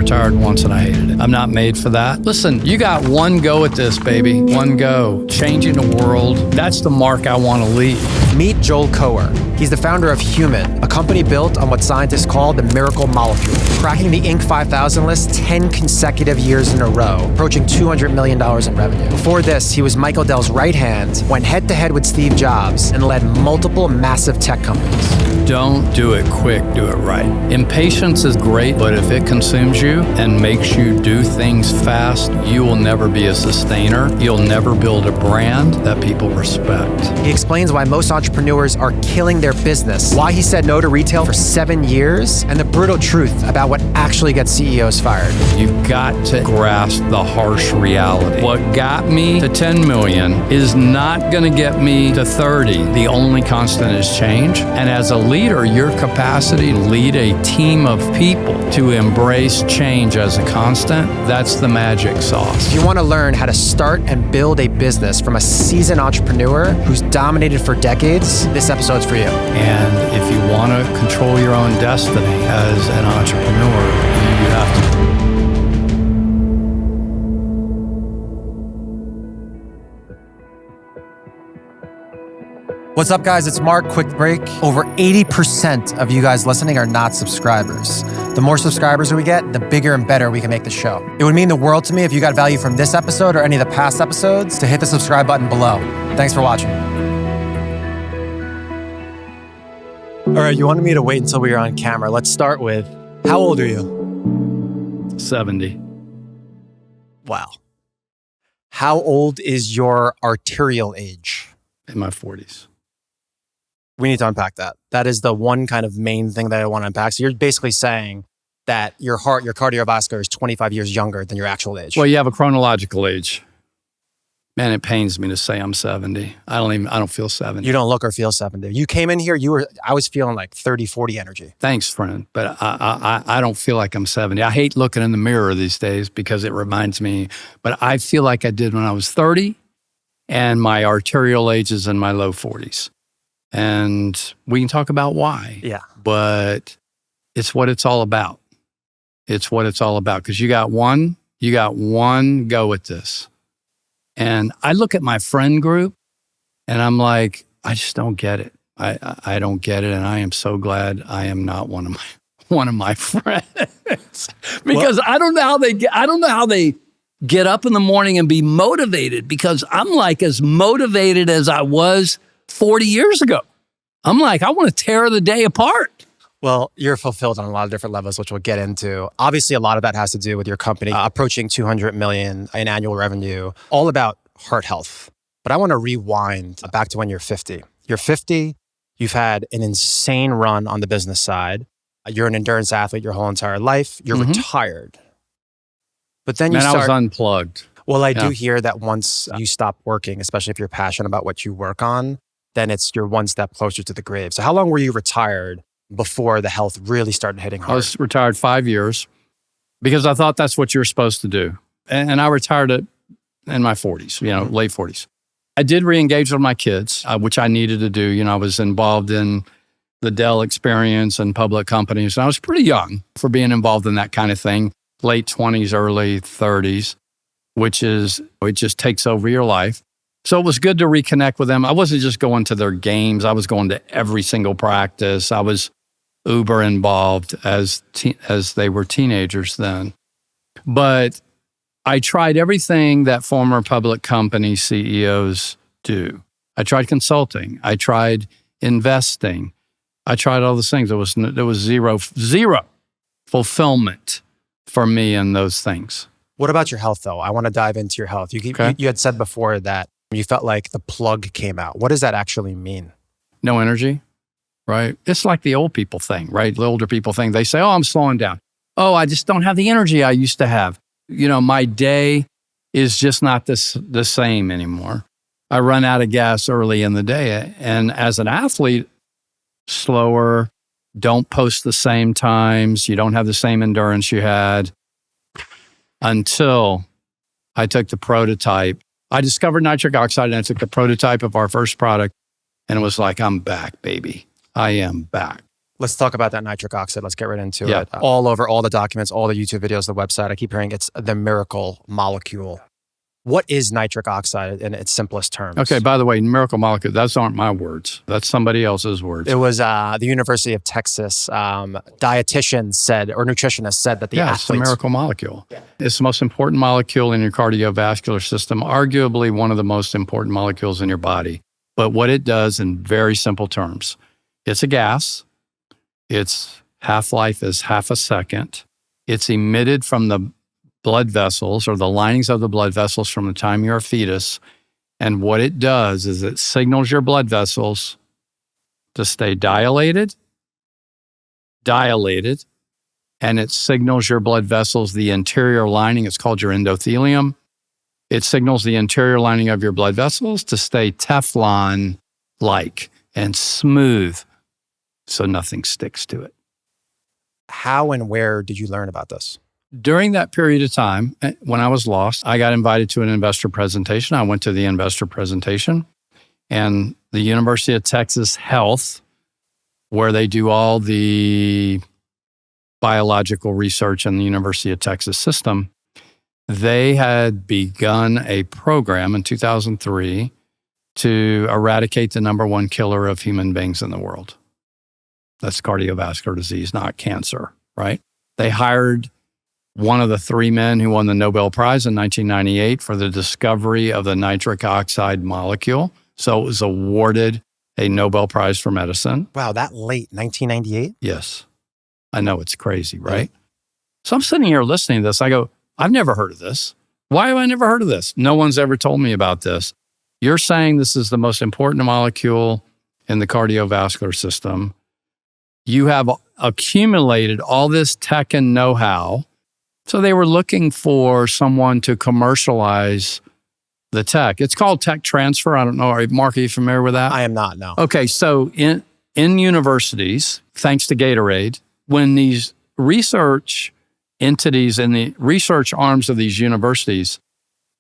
retired once and I hated it. I'm not made for that. Listen, you got one go at this, baby. One go. Changing the world. That's the mark I want to leave. Meet Joel Kocher. He's the founder of Humann, a company built on what scientists call the miracle molecule, cracking the Inc. 5000 list 10 consecutive years in a row, approaching $200 million in revenue. Before this, he was Michael Dell's right hand, went head-to-head with Steve Jobs, and led multiple massive tech companies. Don't do it quick, do it right. Impatience is great, but if it consumes you and makes you do things fast, you will never be a sustainer. You'll never build a brand that people respect. He explains why most entrepreneurs are killing their business, why he said no to retail for 7 years, and the brutal truth about what actually gets CEOs fired. You've got to grasp the harsh reality. What got me to 10 million is not going to get me to 30. The only constant is change. And as a leader, your capacity to lead a team of people to embrace change as a constant, that's the magic sauce. If you want to learn how to start and build a business from a seasoned entrepreneur who's dominated for decades, this episode's for you. And if you want to control your own destiny as an entrepreneur, you have to. What's up, guys? It's Mark. Quick break. Over 80% of you guys listening are not subscribers. The more subscribers we get, the bigger and better we can make the show. It would mean the world to me if you got value from this episode or any of the past episodes to hit the subscribe button below. Thanks for watching. All right, you wanted me to wait until we were on camera. Let's start with, how old are you? 70. Wow. How old is your arterial age? In my 40s. We need to unpack that. That is the one kind of main thing that I want to unpack. So you're basically saying that your heart, your cardiovascular is 25 years younger than your actual age. Well, you have a chronological age. Man, it pains me to say I'm 70. I don't feel 70. You don't look or feel 70. You came in here, I was feeling like 30, 40 energy. Thanks, friend. But I don't feel like I'm 70. I hate looking in the mirror these days because it reminds me, but I feel like I did when I was 30 and my arterial age is in my low 40s. And we can talk about why. Yeah. But it's what it's all about. It's what it's all about. Because you got one go at this. And I look at my friend group and I'm like, I just don't get it. I don't get it. And I am so glad I am not one of my friends. Because I don't know how they get up in the morning and be motivated, because I'm like as motivated as I was 40 years ago. I'm like, I want to tear the day apart. Well, you're fulfilled on a lot of different levels, which we'll get into. Obviously, a lot of that has to do with your company approaching 200 million in annual revenue, all about heart health. But I want to rewind back to when you're 50. You're 50, you've had an insane run on the business side. You're an endurance athlete your whole entire life. You're retired. But then I was unplugged. Well, I do hear that once you stop working, especially if you're passionate about what you work on, then you're one step closer to the grave. So how long were you retired before the health really started hitting hard? I was retired 5 years because I thought that's what you were supposed to do. And I retired in my 40s, late 40s. I did re-engage with my kids, which I needed to do. I was involved in the Dell experience and public companies. And I was pretty young for being involved in that kind of thing. Late 20s, early 30s, it just takes over your life. So it was good to reconnect with them. I wasn't just going to their games. I was going to every single practice. I was uber involved as they were teenagers then. But I tried everything that former public company CEOs do. I tried consulting. I tried investing. I tried all those things. There was zero fulfillment for me in those things. What about your health, though? I want to dive into your health. You had said before that you felt like the plug came out. What does that actually mean? No energy, right? It's like the old people thing, right? The older people thing. They say, oh, I'm slowing down. Oh, I just don't have the energy I used to have. My day is just not the same anymore. I run out of gas early in the day. And as an athlete, slower, don't post the same times. You don't have the same endurance you had. Until I took the prototype. I discovered nitric oxide and I took the prototype of our first product and it was like, I'm back, baby. I am back. Let's talk about that nitric oxide. Let's get right into Yeah. it. All over all the documents, all the YouTube videos, the website, I keep hearing it's the miracle molecule. What is nitric oxide in its simplest terms? Okay, by the way, miracle molecule, those aren't my words. That's somebody else's words. It was the University of Texas dietitian said, or nutritionist said that the it's a miracle molecule. Yeah. It's the most important molecule in your cardiovascular system, arguably one of the most important molecules in your body. But what it does in very simple terms, it's a gas. Its half-life is half a second. It's emitted from the blood vessels or the linings of the blood vessels from the time you're a fetus. And what it does is it signals your blood vessels to stay dilated, and it signals your blood vessels, the interior lining, it's called your endothelium. It signals the interior lining of your blood vessels to stay Teflon-like and smooth so nothing sticks to it. How and where did you learn about this? During that period of time, when I was lost, I got invited to an investor presentation. I went to the investor presentation, and the University of Texas Health, where they do all the biological research in the University of Texas system, they had begun a program in 2003 to eradicate the number one killer of human beings in the world. That's cardiovascular disease, not cancer, right? They hired one of the three men who won the Nobel Prize in 1998 for the discovery of the nitric oxide molecule. So it was awarded a Nobel Prize for medicine. Wow, that late, 1998? Yes. I know, it's crazy, right? So I'm sitting here listening to this. I go, I've never heard of this. Why have I never heard of this? No one's ever told me about this. You're saying this is the most important molecule in the cardiovascular system. You have accumulated all this tech and know-how. So they were looking for someone to commercialize the tech. It's called tech transfer. I don't know. Mark, are you familiar with that? I am not, no. Okay, so in universities, thanks to Gatorade, when these research entities and the research arms of these universities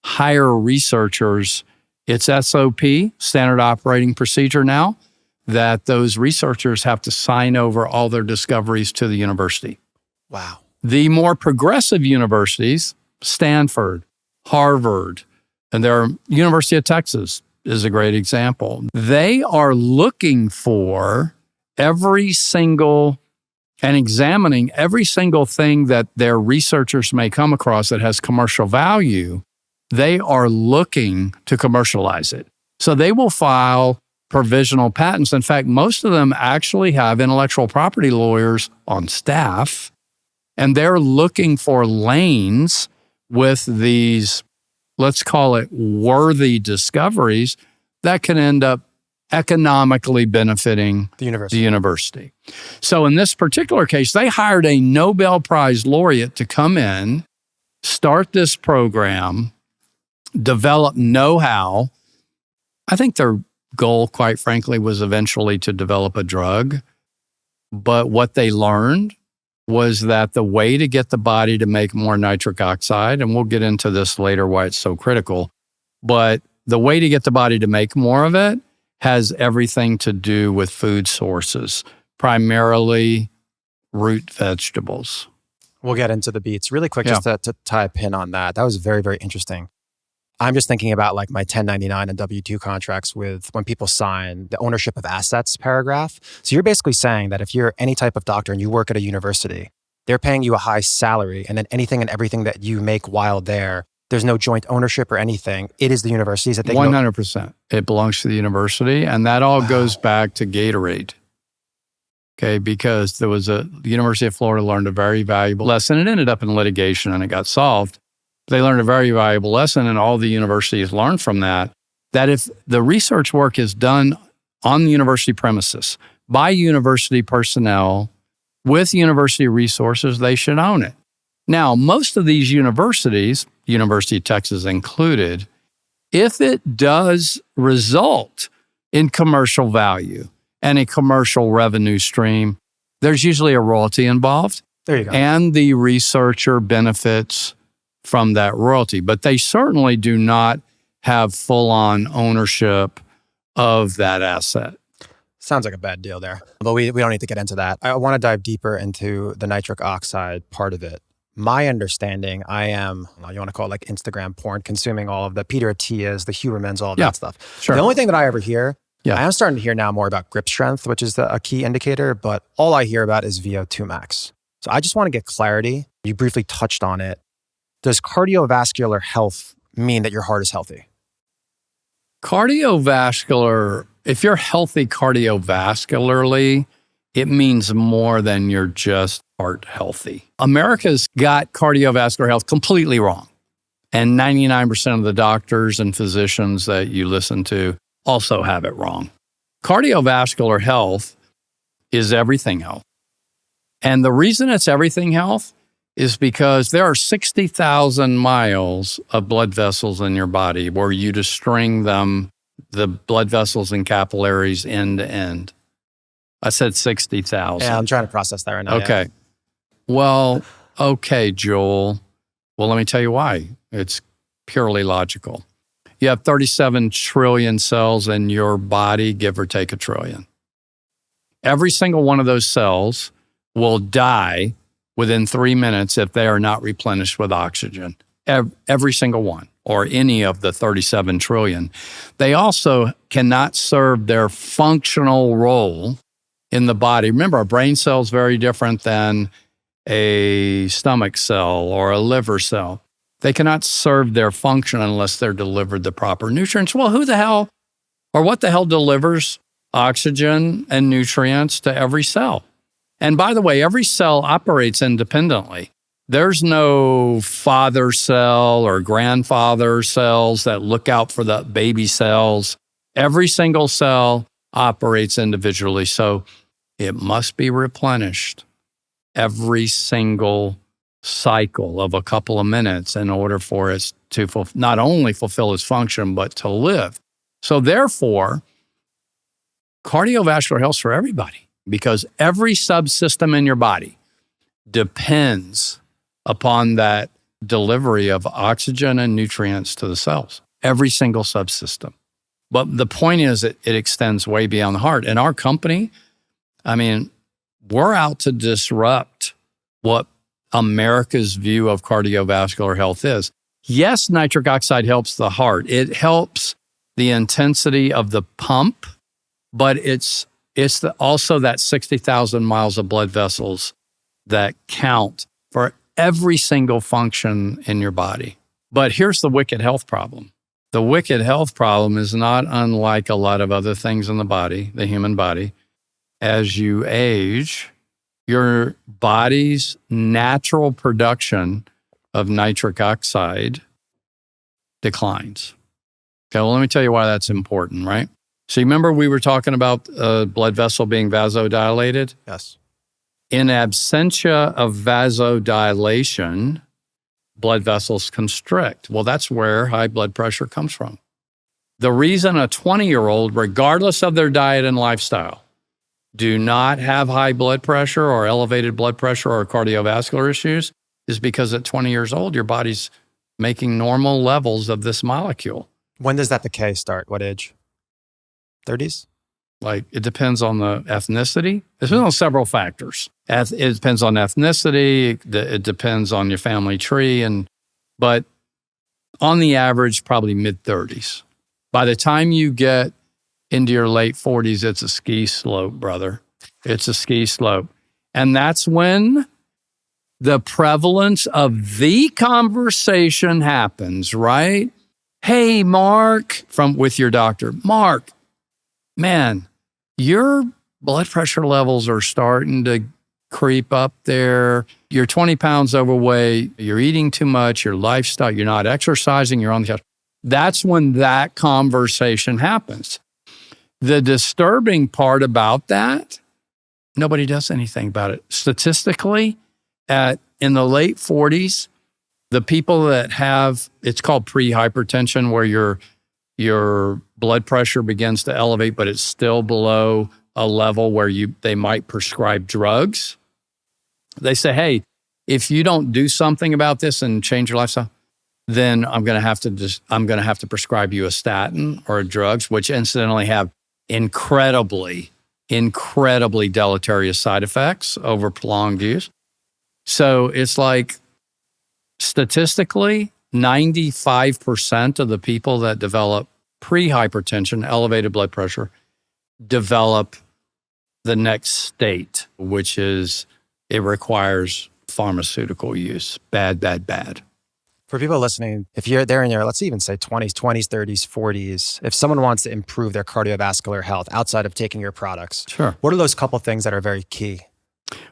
hire researchers, it's SOP, standard operating procedure now, that those researchers have to sign over all their discoveries to the university. Wow. The more progressive universities, Stanford, Harvard, and their University of Texas is a great example. They are looking for every single and examining every single thing that their researchers may come across that has commercial value. They are looking to commercialize it. So they will file provisional patents. In fact, most of them actually have intellectual property lawyers on staff. And they're looking for lanes with these, let's call it worthy discoveries that can end up economically benefiting the university. So in this particular case, they hired a Nobel Prize laureate to come in, start this program, develop know-how. I think their goal, quite frankly, was eventually to develop a drug. But what they learned was that the way to get the body to make more nitric oxide, and we'll get into this later why it's so critical, but the way to get the body to make more of it has everything to do with food sources, primarily root vegetables. We'll get into the beets. Really quick, just to tie a pin on that. That was very, very interesting. I'm just thinking about like my 1099 and W-2 contracts with when people sign the ownership of assets paragraph. So you're basically saying that if you're any type of doctor and you work at a university, they're paying you a high salary, and then anything and everything that you make while there's no joint ownership or anything. It is the university's. 100%. It belongs to the university, and that all goes back to Gatorade. Okay, because the University of Florida learned a very valuable lesson. It ended up in litigation and it got solved. They learned a very valuable lesson, and all the universities learned from that if the research work is done on the university premises by university personnel with university resources, they should own it. Now, most of these universities, University of Texas included, if it does result in commercial value and a commercial revenue stream, there's usually a royalty involved. There you go. And the researcher benefits from that royalty, but they certainly do not have full-on ownership of that asset. Sounds like a bad deal there, but we don't need to get into that. I want to dive deeper into the nitric oxide part of it. My understanding, I am, you want to call it like Instagram porn, consuming all of the Peter Attias, the Hubermans, all of that stuff. Sure. The only thing that I ever hear, I am starting to hear now more about grip strength, which is a key indicator, but all I hear about is VO2 max. So I just want to get clarity. You briefly touched on it. Does cardiovascular health mean that your heart is healthy? Cardiovascular, if you're healthy cardiovascularly, it means more than you're just heart healthy. America's got cardiovascular health completely wrong. And 99% of the doctors and physicians that you listen to also have it wrong. Cardiovascular health is everything health. And the reason it's everything health is because there are 60,000 miles of blood vessels in your body where you just string them, the blood vessels and capillaries end to end. I said 60,000. Yeah, I'm trying to process that right now. Okay. Yeah. Well, okay, Joel. Well, let me tell you why. It's purely logical. You have 37 trillion cells in your body, give or take a trillion. Every single one of those cells will die within 3 minutes if they are not replenished with oxygen. Every single one, or any of the 37 trillion. They also cannot serve their functional role in the body. Remember, a brain cell is very different than a stomach cell or a liver cell. They cannot serve their function unless they're delivered the proper nutrients. Well, who the hell or what the hell delivers oxygen and nutrients to every cell? And by the way, every cell operates independently. There's no father cell or grandfather cells that look out for the baby cells. Every single cell operates individually. So it must be replenished every single cycle of a couple of minutes in order for it to not only fulfill its function, but to live. So therefore, cardiovascular health is for everybody because every subsystem in your body depends upon that delivery of oxygen and nutrients to the cells, every single subsystem. But the point is it extends way beyond the heart. And our company, I mean, we're out to disrupt what America's view of cardiovascular health is. Yes, nitric oxide helps the heart. It helps the intensity of the pump, but it's also that 60,000 miles of blood vessels that count for every single function in your body. But here's the wicked health problem. The wicked health problem is not unlike a lot of other things in the body, the human body. As you age, your body's natural production of nitric oxide declines. Okay, well, let me tell you why that's important, right? So you remember we were talking about a blood vessel being vasodilated? Yes. In absentia of vasodilation, blood vessels constrict. Well, that's where high blood pressure comes from. The reason a 20-year-old, regardless of their diet and lifestyle, do not have high blood pressure or elevated blood pressure or cardiovascular issues is because at 20 years old, your body's making normal levels of this molecule. When does that decay start? What age? 30s? Like, it depends on the ethnicity. It depends on several factors. It depends on ethnicity. It depends on your family tree. But on the average, probably mid-30s. By the time you get into your late 40s, it's a ski slope, brother. It's a ski slope. And that's when the prevalence of the conversation happens, right? Hey, Mark, with your doctor. Mark, man, your blood pressure levels are starting to creep up there. You're 20 pounds overweight. You're eating too much. Your lifestyle, you're not exercising. You're on the couch. That's when that conversation happens. The disturbing part about that, nobody does anything about it. Statistically, in the late 40s, the people that have, it's called pre-hypertension, where your blood pressure begins to elevate, but it's still below a level where they might prescribe drugs. They say, hey, if you don't do something about this and change your lifestyle, then I'm going to have to prescribe you a statin or drugs, which incidentally have incredibly incredibly deleterious side effects over prolonged use. So it's like statistically, 95% of the people that develop pre-hypertension, elevated blood pressure, develop the next state, which is it requires pharmaceutical use. Bad, bad, bad. For people listening, if you're there in your, let's even say 20s, 30s, 40s, if someone wants to improve their cardiovascular health outside of taking your products, Sure. What are those couple things that are very key?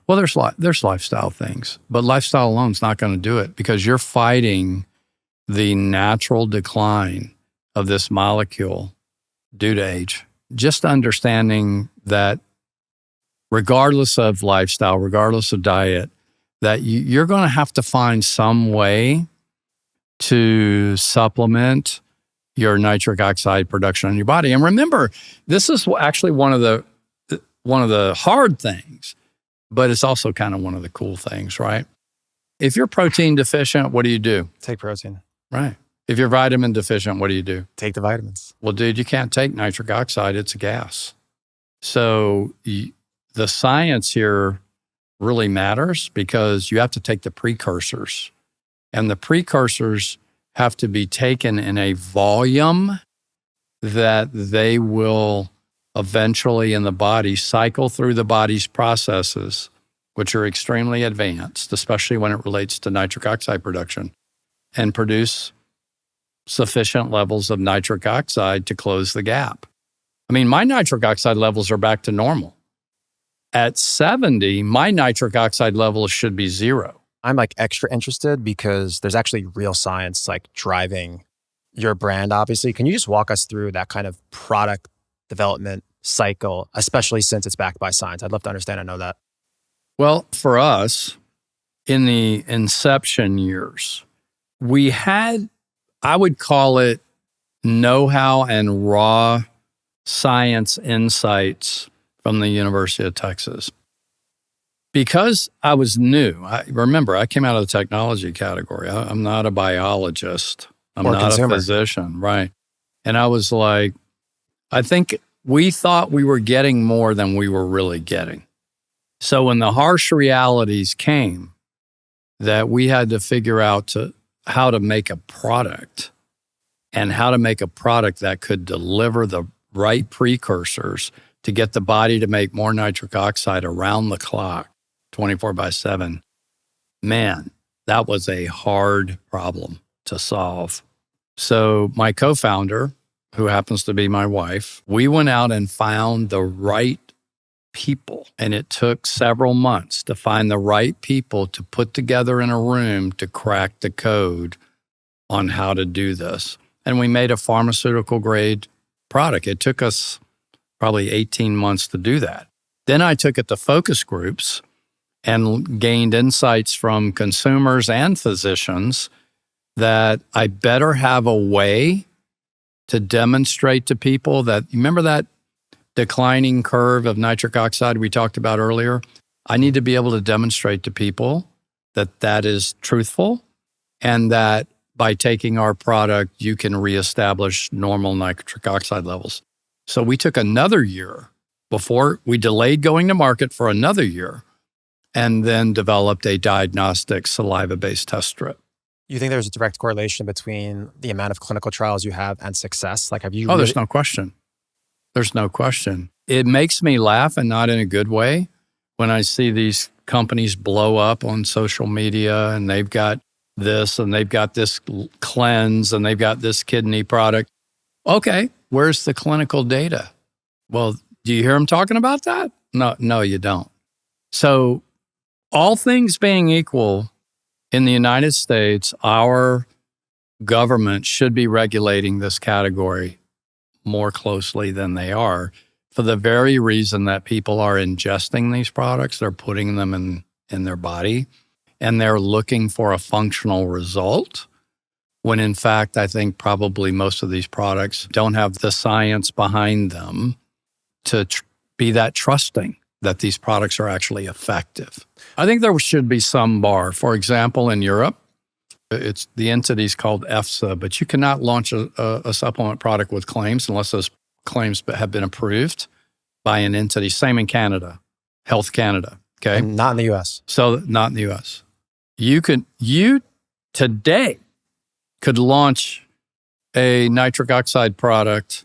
Well, there's lifestyle things, but lifestyle alone is not going to do it because you're fighting the natural decline of this molecule due to age. Just understanding that regardless of lifestyle, regardless of diet, that you're going to have to find some way to supplement your nitric oxide production in your body. And remember, this is actually one of the hard things, but it's also kind of one of the cool things, right? If you're protein deficient, what do? Take protein. Right. If you're vitamin deficient, what do? Take the vitamins. Well, dude, you can't take nitric oxide. It's a gas. So the science here really matters because you have to take the precursors. And the precursors have to be taken in a volume that they will eventually in the body cycle through the body's processes, which are extremely advanced, especially when it relates to nitric oxide production, and produce sufficient levels of nitric oxide to close the gap. I mean, my nitric oxide levels are back to normal. At 70, my nitric oxide levels should be 0. I'm like extra interested because there's actually real science like driving your brand, obviously. Can you just walk us through that kind of product development cycle, especially since it's backed by science? I'd love to understand and know that. Well, for us, in the inception years, we had, I would call it know-how and raw science insights from the University of Texas. Because I was new, remember, I came out of the technology category. I'm not a biologist. I'm or not consumer. a physician, right? And I was like, I think we thought we were getting more than we were really getting. So when the harsh realities came that we had to figure out how to make a product and how to make a product that could deliver the right precursors to get the body to make more nitric oxide around the clock, 24/7. Man, that was a hard problem to solve. So my co-founder, who happens to be my wife, we went out and found the right people. And it took several months to find the right people to put together in a room to crack the code on how to do this. And we made a pharmaceutical grade product. It took us probably 18 months to do that. Then I took it to focus groups and gained insights from consumers and physicians that I better have a way to demonstrate to people that, remember that declining curve of nitric oxide we talked about earlier? I need to be able to demonstrate to people that that is truthful and that by taking our product, you can reestablish normal nitric oxide levels. So we took another year before we delayed going to market for another year and then developed a diagnostic saliva-based test strip. You think there's a direct correlation between the amount of clinical trials you have and success? Like, have you? There's no question. There's no question. It makes me laugh, and not in a good way, when I see these companies blow up on social media and they've got this and they've got this cleanse and they've got this kidney product. Okay, where's the clinical data? Well, do you hear them talking about that? No, you don't. So all things being equal, in the United States, our government should be regulating this category more closely than they are for the very reason that people are ingesting these products, they're putting them in their body, and they're looking for a functional result, when in fact, I think probably most of these products don't have the science behind them to be that trusting that these products are actually effective. I think there should be some bar. For example, in Europe, it's the entity's called EFSA, but you cannot launch a supplement product with claims unless those claims have been approved by an entity. Same in Canada, Health Canada. Okay. And not in the US. So not in the US. You today could launch a nitric oxide product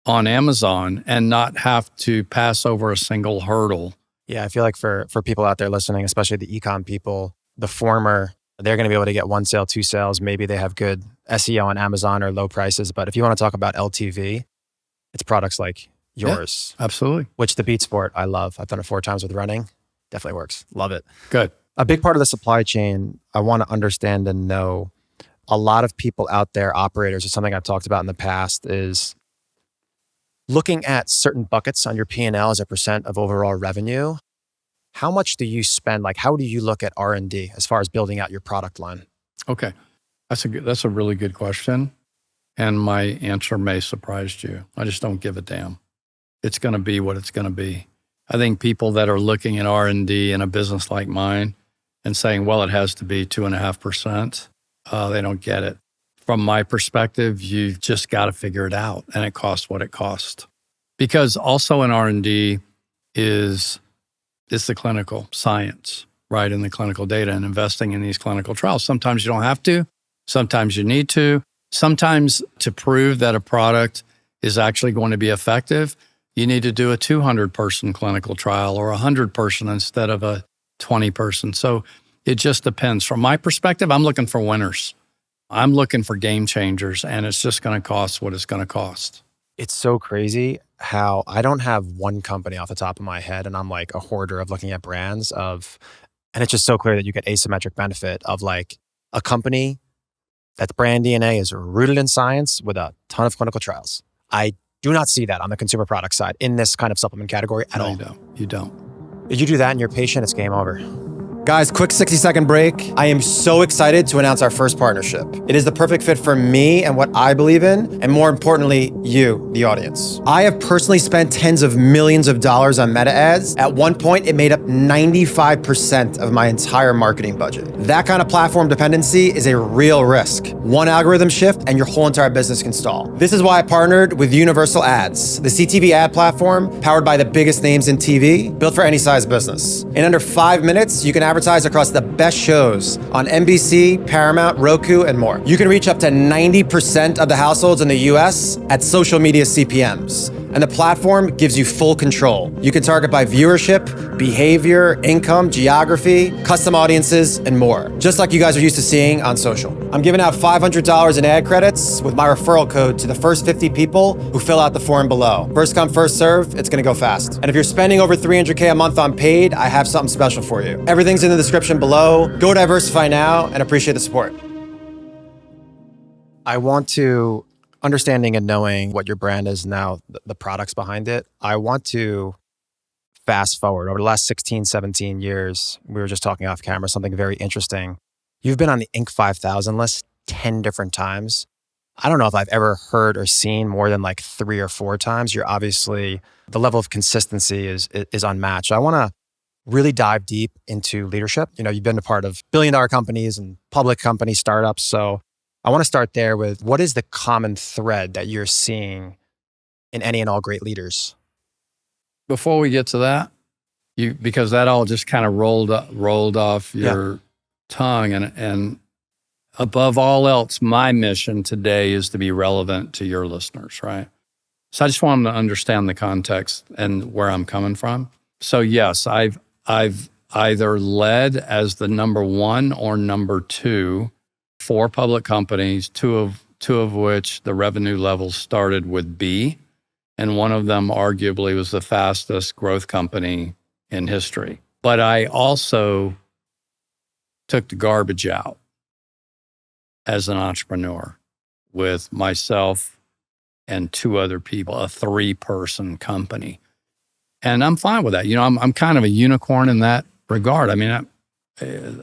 on Amazon and not have to pass over a single hurdle. Yeah, I feel like for people out there listening, especially the e-com people, the former, they're going to be able to get 1 sale, 2 sales. Maybe they have good SEO on Amazon or low prices. But if you want to talk about LTV, it's products like yours. Yeah, absolutely. Which the Beat Sport, I love. I've done it 4 times with running. Definitely works. Love it. Good. A big part of the supply chain, I want to understand and know, a lot of people out there, operators, or something I've talked about in the past, is looking at certain buckets on your P&L as a percent of overall revenue. How much do you spend? Like, how do you look at R&D as far as building out your product line? Okay. That's a really good question. And my answer may surprise you. I just don't give a damn. It's going to be what it's going to be. I think people that are looking at R&D in a business like mine and saying, well, it has to be 2.5%, they don't get it. From my perspective, you've just got to figure it out, and it costs what it costs. Because also in R&D is the clinical science, right? And the clinical data and investing in these clinical trials. Sometimes you don't have to. Sometimes you need to. Sometimes to prove that a product is actually going to be effective, you need to do a 200-person clinical trial or 100-person instead of a 20-person. So it just depends. From my perspective, I'm looking for winners. I'm looking for game changers, and it's just going to cost what it's going to cost. It's so crazy how I don't have one company off the top of my head, and I'm like a hoarder of looking at brands and it's just so clear that you get asymmetric benefit of like a company that's brand DNA is rooted in science with a ton of clinical trials. I do not see that on the consumer product side in this kind of supplement category at all. You don't. If you do that in your patient, it's game over. Guys, quick 60-second break. I am so excited to announce our first partnership. It is the perfect fit for me and what I believe in, and more importantly, you, the audience. I have personally spent tens of millions of dollars on meta ads. At one point, it made up 95% of my entire marketing budget. That kind of platform dependency is a real risk. One algorithm shift and your whole entire business can stall. This is why I partnered with Universal Ads, the CTV ad platform powered by the biggest names in TV, built for any size business. In under 5 minutes, you can advertise across the best shows on NBC, Paramount, Roku, and more. You can reach up to 90% of the households in the US at social media CPMs. And the platform gives you full control. You can target by viewership, behavior, income, geography, custom audiences, and more. Just like you guys are used to seeing on social. I'm giving out $500 in ad credits with my referral code to the first 50 people who fill out the form below. First come, first serve, it's gonna go fast. And if you're spending over $300K a month on paid, I have something special for you. Everything's in the description below. Go diversify now and appreciate the support. I want to, understanding and knowing what your brand is now, the products behind it, I want to fast forward over the last 16, 17 years. We were just talking off camera, something very interesting. You've been on the Inc. 5000 list 10 different times. I don't know if I've ever heard or seen more than like 3 or 4 times. You're obviously, the level of consistency is unmatched. I want to really dive deep into leadership. You know, you've been a part of billion-dollar companies and public company startups. So I want to start there with, what is the common thread that you're seeing in any and all great leaders? Before we get to that, because that all just kind of rolled off your tongue, and above all else, my mission today is to be relevant to your listeners, right? So I just want them to understand the context and where I'm coming from. So yes, I've either led as the number 1 or number 2 4 public companies, two of which the revenue levels started with B, and one of them arguably was the fastest growth company in history. But I also took the garbage out as an entrepreneur with myself and 2 other people, a 3-person company. And I'm fine with that. You know, I'm kind of a unicorn in that regard. I mean,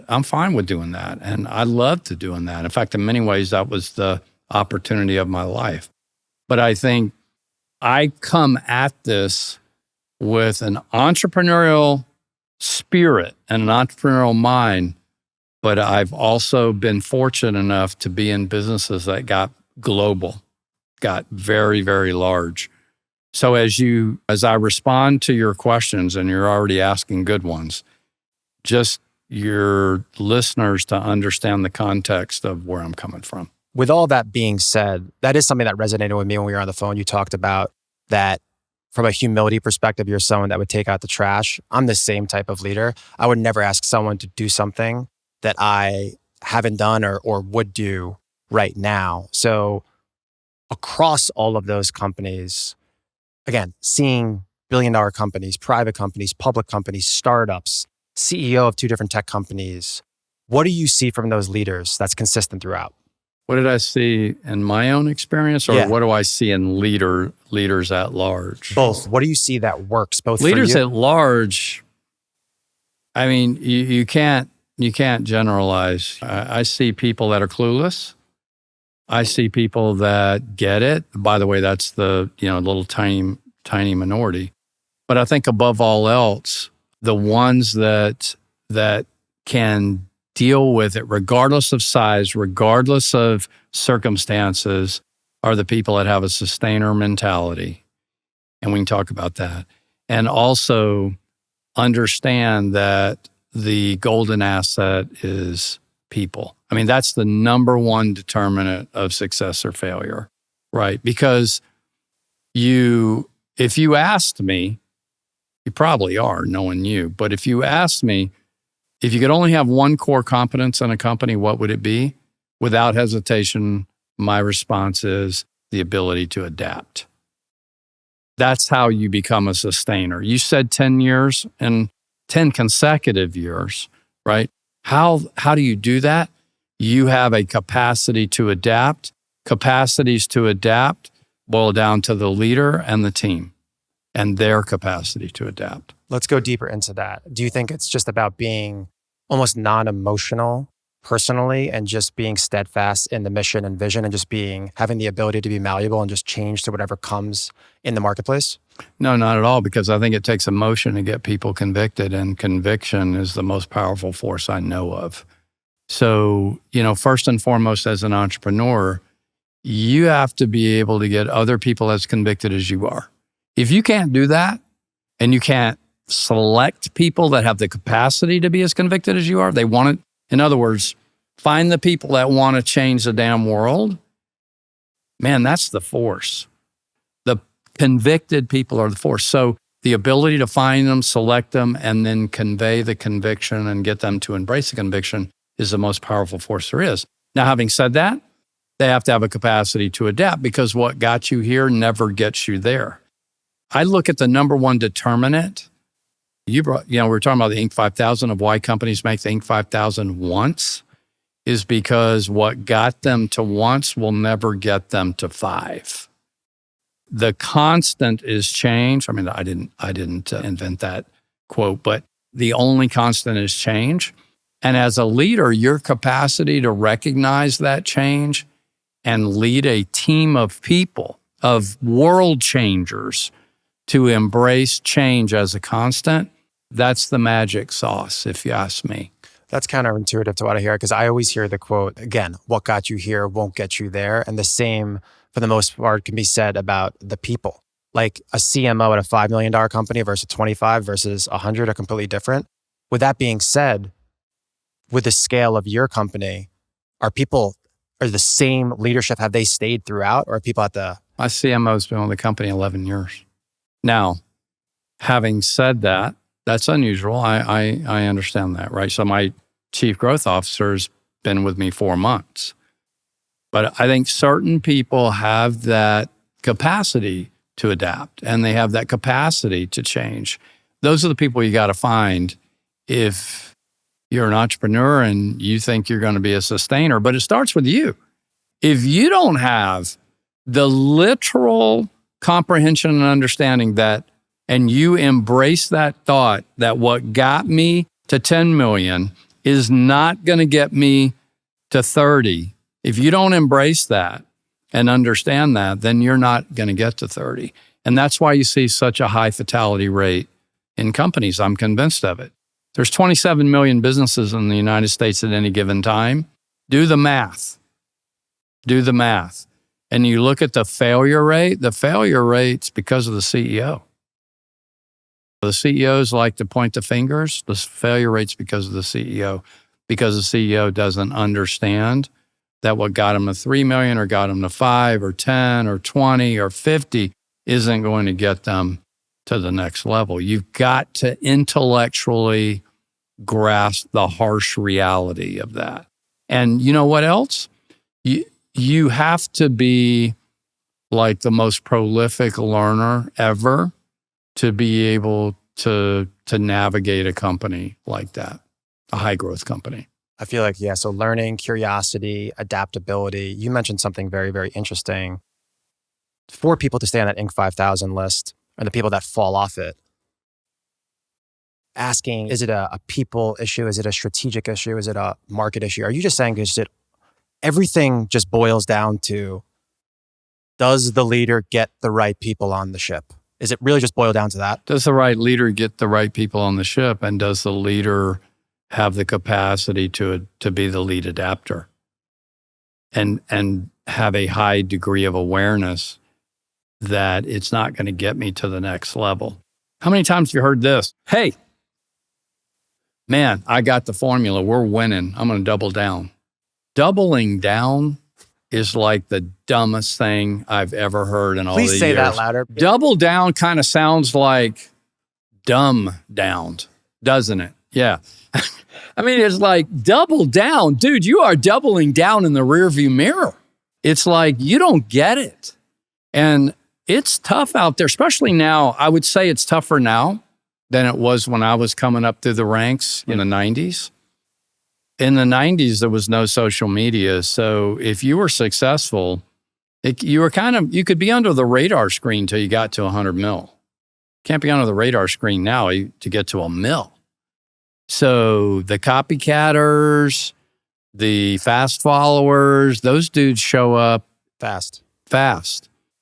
I'm fine with doing that. And I love to doing that. In fact, in many ways, that was the opportunity of my life. But I think I come at this with an entrepreneurial spirit and an entrepreneurial mind, but I've also been fortunate enough to be in businesses that got global, got very, very large. So as I respond to your questions, and you're already asking good ones, just your listeners to understand the context of where I'm coming from. With all that being said, that is something that resonated with me when we were on the phone. You talked about that from a humility perspective, you're someone that would take out the trash. I'm the same type of leader. I would never ask someone to do something that I haven't done or would do right now. So across all of those companies, again, seeing billion-dollar companies, private companies, public companies, startups, CEO of 2 different tech companies, what do you see from those leaders that's consistent throughout? What did I see in my own experience, or what do I see in leaders at large? Both. What do you see that works both leaders for you? At large? I mean, you can't generalize. I see people that are clueless. I see people that get it. By the way, that's the little tiny minority. But I think above all else, the ones that can deal with it, regardless of size, regardless of circumstances, are the people that have a sustainer mentality. And we can talk about that. And also understand that the golden asset is people. I mean, that's the number one determinant of success or failure, right? Because if you asked me, you probably are knowing you, but if you asked me, if you could only have one core competence in a company, what would it be? Without hesitation, my response is the ability to adapt. That's how you become a sustainer. You said 10 years and 10 consecutive years, right? How do you do that? You have a capacity to adapt. Capacities to adapt boil down to the leader and the team and their capacity to adapt. Let's go deeper into that. Do you think it's just about being almost non-emotional personally and just being steadfast in the mission and vision and just having the ability to be malleable and just change to whatever comes in the marketplace? No, not at all, because I think it takes emotion to get people convicted, and conviction is the most powerful force I know of. So, first and foremost, as an entrepreneur, you have to be able to get other people as convicted as you are. If you can't do that, and you can't select people that have the capacity to be as convicted as you are, they want it. In other words, find the people that want to change the damn world. Man, that's the force. The convicted people are the force. So the ability to find them, select them, and then convey the conviction and get them to embrace the conviction is the most powerful force there is. Now, having said that, they have to have a capacity to adapt, because what got you here never gets you there. I look at the number one determinant. We were talking about the Inc. 5000 of why companies make the Inc. 5000 once is because what got them to once will never get them to 5. The constant is change. I mean, I didn't invent that quote, but the only constant is change. And as a leader, your capacity to recognize that change and lead a team of people, of world changers, to embrace change as a constant, that's the magic sauce, if you ask me. That's counterintuitive to what I hear, because I always hear the quote, again, what got you here won't get you there. And the same, for the most part, can be said about the people. Like a CMO at a $5 million company versus 25 versus 100 are completely different. With that being said, with the scale of your company, are the same leadership? Have they stayed throughout, or are people at the... My CMO's been with the company 11 years. Now, having said that, that's unusual. I understand that, right? So my chief growth officer's been with me 4 months. But I think certain people have that capacity to adapt, and they have that capacity to change. Those are the people you got to find if you're an entrepreneur and you think you're going to be a sustainer. But it starts with you. If you don't have the literal comprehension and understanding that, and you embrace that thought that what got me to 10 million is not going to get me to 30. If you don't embrace that and understand that, then you're not going to get to 30. And that's why you see such a high fatality rate in companies. I'm convinced of it. There's 27 million businesses in the United States at any given time. Do the math. and you look at the failure rate's because of the CEO. The CEOs like to point the fingers. The failure rate's because of the CEO, because the CEO doesn't understand that what got him to 3 million or got him to 5 or 10 or 20 or 50 isn't going to get them to the next level. You've got to intellectually grasp the harsh reality of that. And you know what else? You have to be like the most prolific learner ever to be able to navigate a company like that, a high growth company. I feel like, yeah, so learning, curiosity, adaptability. You mentioned something very, very interesting. For people to stay on that Inc. 5000 list and the people that fall off it, asking, is it a people issue? Is it a strategic issue? Is it a market issue? Are you just saying everything just boils down to, does the leader get the right people on the ship? Is it really just boil down to that? Does the right leader get the right people on the ship? And does the leader have the capacity to be the lead adapter and have a high degree of awareness that it's not going to get me to the next level? How many times have you heard this? Hey, man, I got the formula. We're winning. I'm going to double down. Doubling down is like the dumbest thing I've ever heard in all the years. Please say that louder. Double down kind of sounds like dumb downed, doesn't it? Yeah. I mean, it's like double down. Dude, you are doubling down in the rearview mirror. It's like you don't get it. And it's tough out there, especially now. I would say it's tougher now than it was when I was coming up through the ranks in the 90s. In the 90s, there was no social media. So if you were successful, you could be under the radar screen till you got to 100 mil. Can't be under the radar screen now to get to a mil. So the copycatters, the fast followers, those dudes show up fast.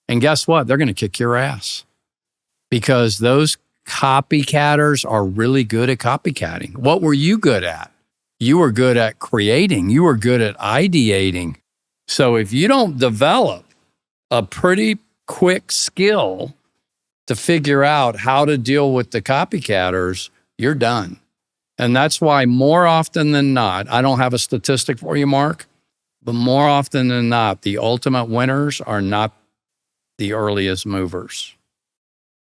And guess what? They're going to kick your ass because those copycatters are really good at copycatting. What were you good at? You were good at creating. You were good at ideating. So if you don't develop a pretty quick skill to figure out how to deal with the copycatters, you're done. And that's why more often than not, I don't have a statistic for you, Mark, but more often than not, the ultimate winners are not the earliest movers.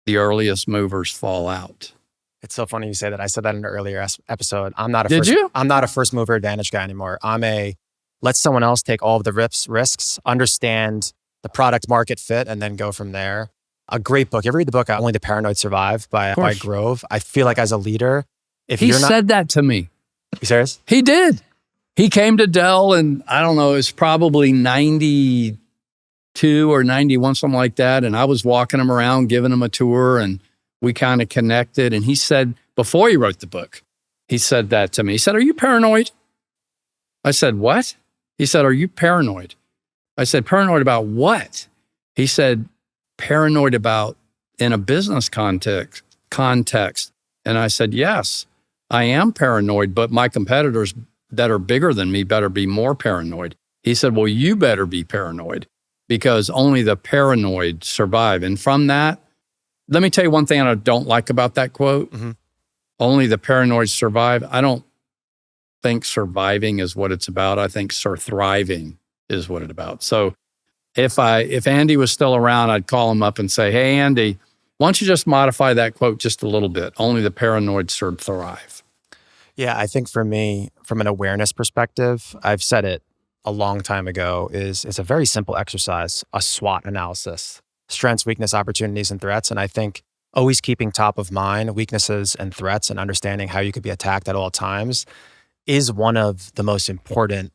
The earliest movers fall out. It's so funny you say that. I said that in an earlier episode. I'm not a first mover advantage guy anymore. Let someone else take all of the risks, understand the product market fit, and then go from there. A great book. You ever read the book Only the Paranoid Survive by Grove? I feel like as a leader, he said that to me. You serious? He did. He came to Dell and I don't know, it was probably 92 or 91, something like that. And I was walking him around, giving him a tour, and we kind of connected. And he said, before he wrote the book, he said that to me. He said, "Are you paranoid?" I said, "What?" He said, "Are you paranoid?" I said, "Paranoid about what?" He said, "Paranoid about in a business context. And I said, "Yes, I am paranoid, but my competitors that are bigger than me better be more paranoid." He said, "Well, you better be paranoid because only the paranoid survive." And from that, let me tell you one thing I don't like about that quote. Mm-hmm. Only the paranoid survive. I don't think surviving is what it's about. I think thriving is what it's about. So if Andy was still around, I'd call him up and say, "Hey, Andy, why don't you just modify that quote just a little bit? Only the paranoid thrive." Yeah, I think for me, from an awareness perspective, I've said it a long time ago, it's a very simple exercise, a SWOT analysis. Strengths, weakness, opportunities, and threats. And I think always keeping top of mind weaknesses and threats and understanding how you could be attacked at all times is one of the most important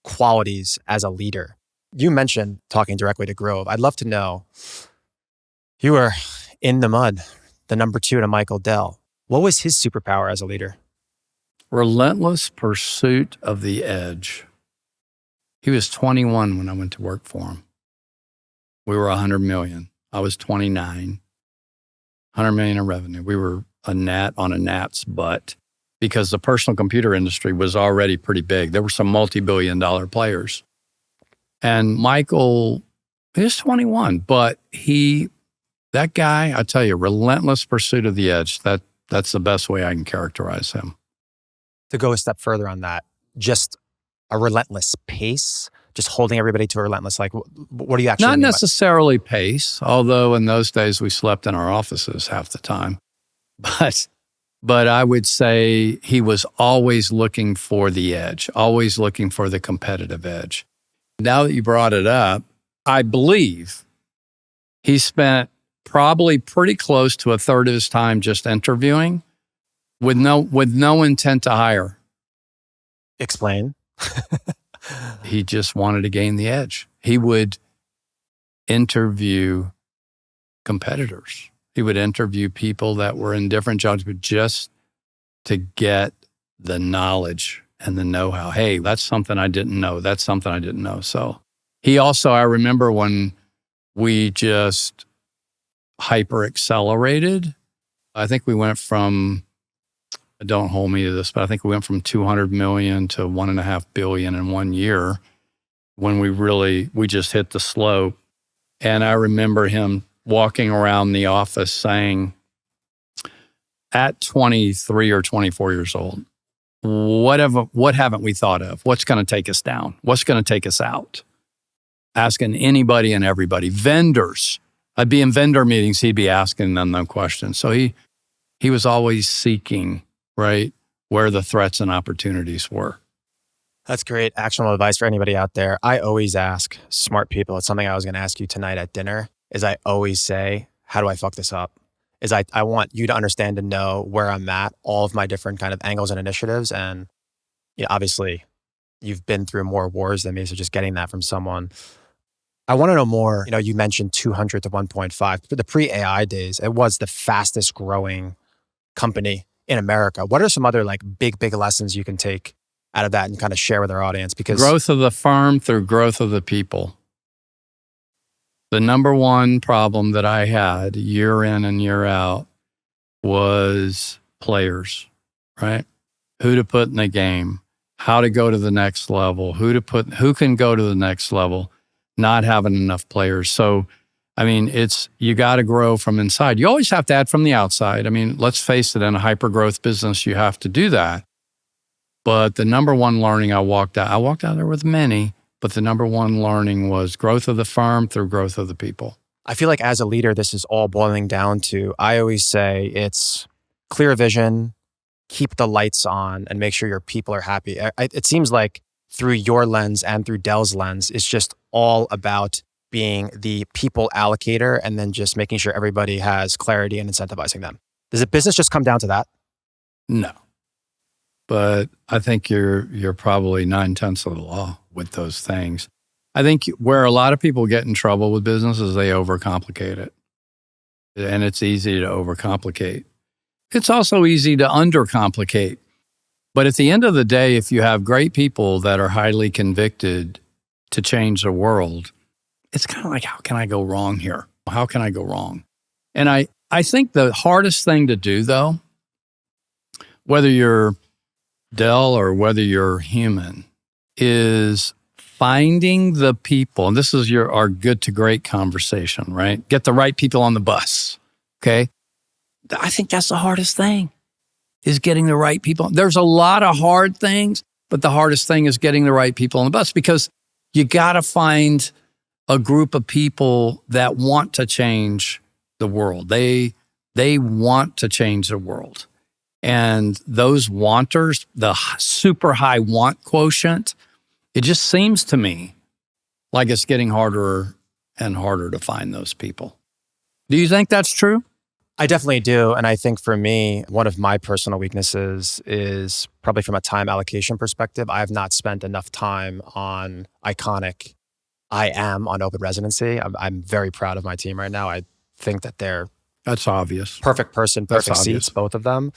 qualities as a leader. You mentioned talking directly to Grove. I'd love to know, you were in the mud, the number 2 to Michael Dell. What was his superpower as a leader? Relentless pursuit of the edge. He was 21 when I went to work for him. We were 100 million. I was 29. 100 million in revenue. We were a gnat on a gnat's butt because the personal computer industry was already pretty big. There were some multi-billion-dollar players. And Michael, he was 21, but that guy, I tell you, relentless pursuit of the edge. That's the best way I can characterize him. To go a step further on that, just a relentless pace, just holding everybody to a relentless, like, what do you actually Not mean by necessarily pace, although in those days we slept in our offices half the time. But I would say he was always looking for the edge, always looking for the competitive edge. Now that you brought it up, I believe he spent probably pretty close to a third of his time just interviewing with no intent to hire. Explain. He just wanted to gain the edge. He would interview competitors. He would interview people that were in different jobs, but just to get the knowledge and the know-how. Hey, that's something I didn't know. That's something I didn't know. So he also, I remember when we just hyper accelerated, I think we went from, don't hold me to this, but I think we went from 200 million to 1.5 billion in 1 year when we just hit the slope. And I remember him walking around the office saying, at 23 or 24 years old, what haven't we thought of? What's going to take us down? What's going to take us out? Asking anybody and everybody. Vendors. I'd be in vendor meetings. He'd be asking them no questions. So he was always seeking, right, where the threats and opportunities were. That's great actionable advice for anybody out there. I always ask smart people. It's something I was going to ask you tonight at dinner, is I always say, how do I fuck this up? Is I want you to understand and know where I'm at, all of my different kind of angles and initiatives. And obviously, you've been through more wars than me, so just getting that from someone. I want to know more. You mentioned 200 to 1.5. For the pre-AI days, it was the fastest growing company in America. What are some other big lessons you can take out of that and kind of share with our audience? Because growth of the firm through growth of the people. The number one problem that I had year in and year out was players, right? Who to put in the game, how to go to the next level, who can go to the next level, not having enough players. So, you got to grow from inside. You always have to add from the outside. Let's face it, in a hyper-growth business, you have to do that. But the number one learning I walked out there with many, but the number one learning was growth of the firm through growth of the people. I feel like as a leader, this is all boiling down to, I always say it's clear vision, keep the lights on, and make sure your people are happy. It seems like through your lens and through Dell's lens, it's just all about being the people allocator and then just making sure everybody has clarity and incentivizing them. Does a business just come down to that? No. But I think you're probably 9/10 of the law with those things. I think where a lot of people get in trouble with business is they overcomplicate it. And it's easy to overcomplicate. It's also easy to undercomplicate. But at the end of the day, if you have great people that are highly convicted to change the world, it's kind of like, how can I go wrong here? How can I go wrong? And I think the hardest thing to do, though, whether you're Dell or whether you're Humann, is finding the people. And this is our good to great conversation, right? Get the right people on the bus, okay? I think that's the hardest thing, is getting the right people. There's a lot of hard things, but the hardest thing is getting the right people on the bus, because you got to find a group of people that want to change the world. They want to change the world. And those wanters, the super high want quotient, it just seems to me like it's getting harder and harder to find those people. Do you think that's true? I definitely do. And I think for me, one of my personal weaknesses is probably from a time allocation perspective. I have not spent enough time on iconic. I am on open residency. I'm very proud of my team right now. I think that they're That's obvious. perfect person, perfect That's seats, obvious. both of them.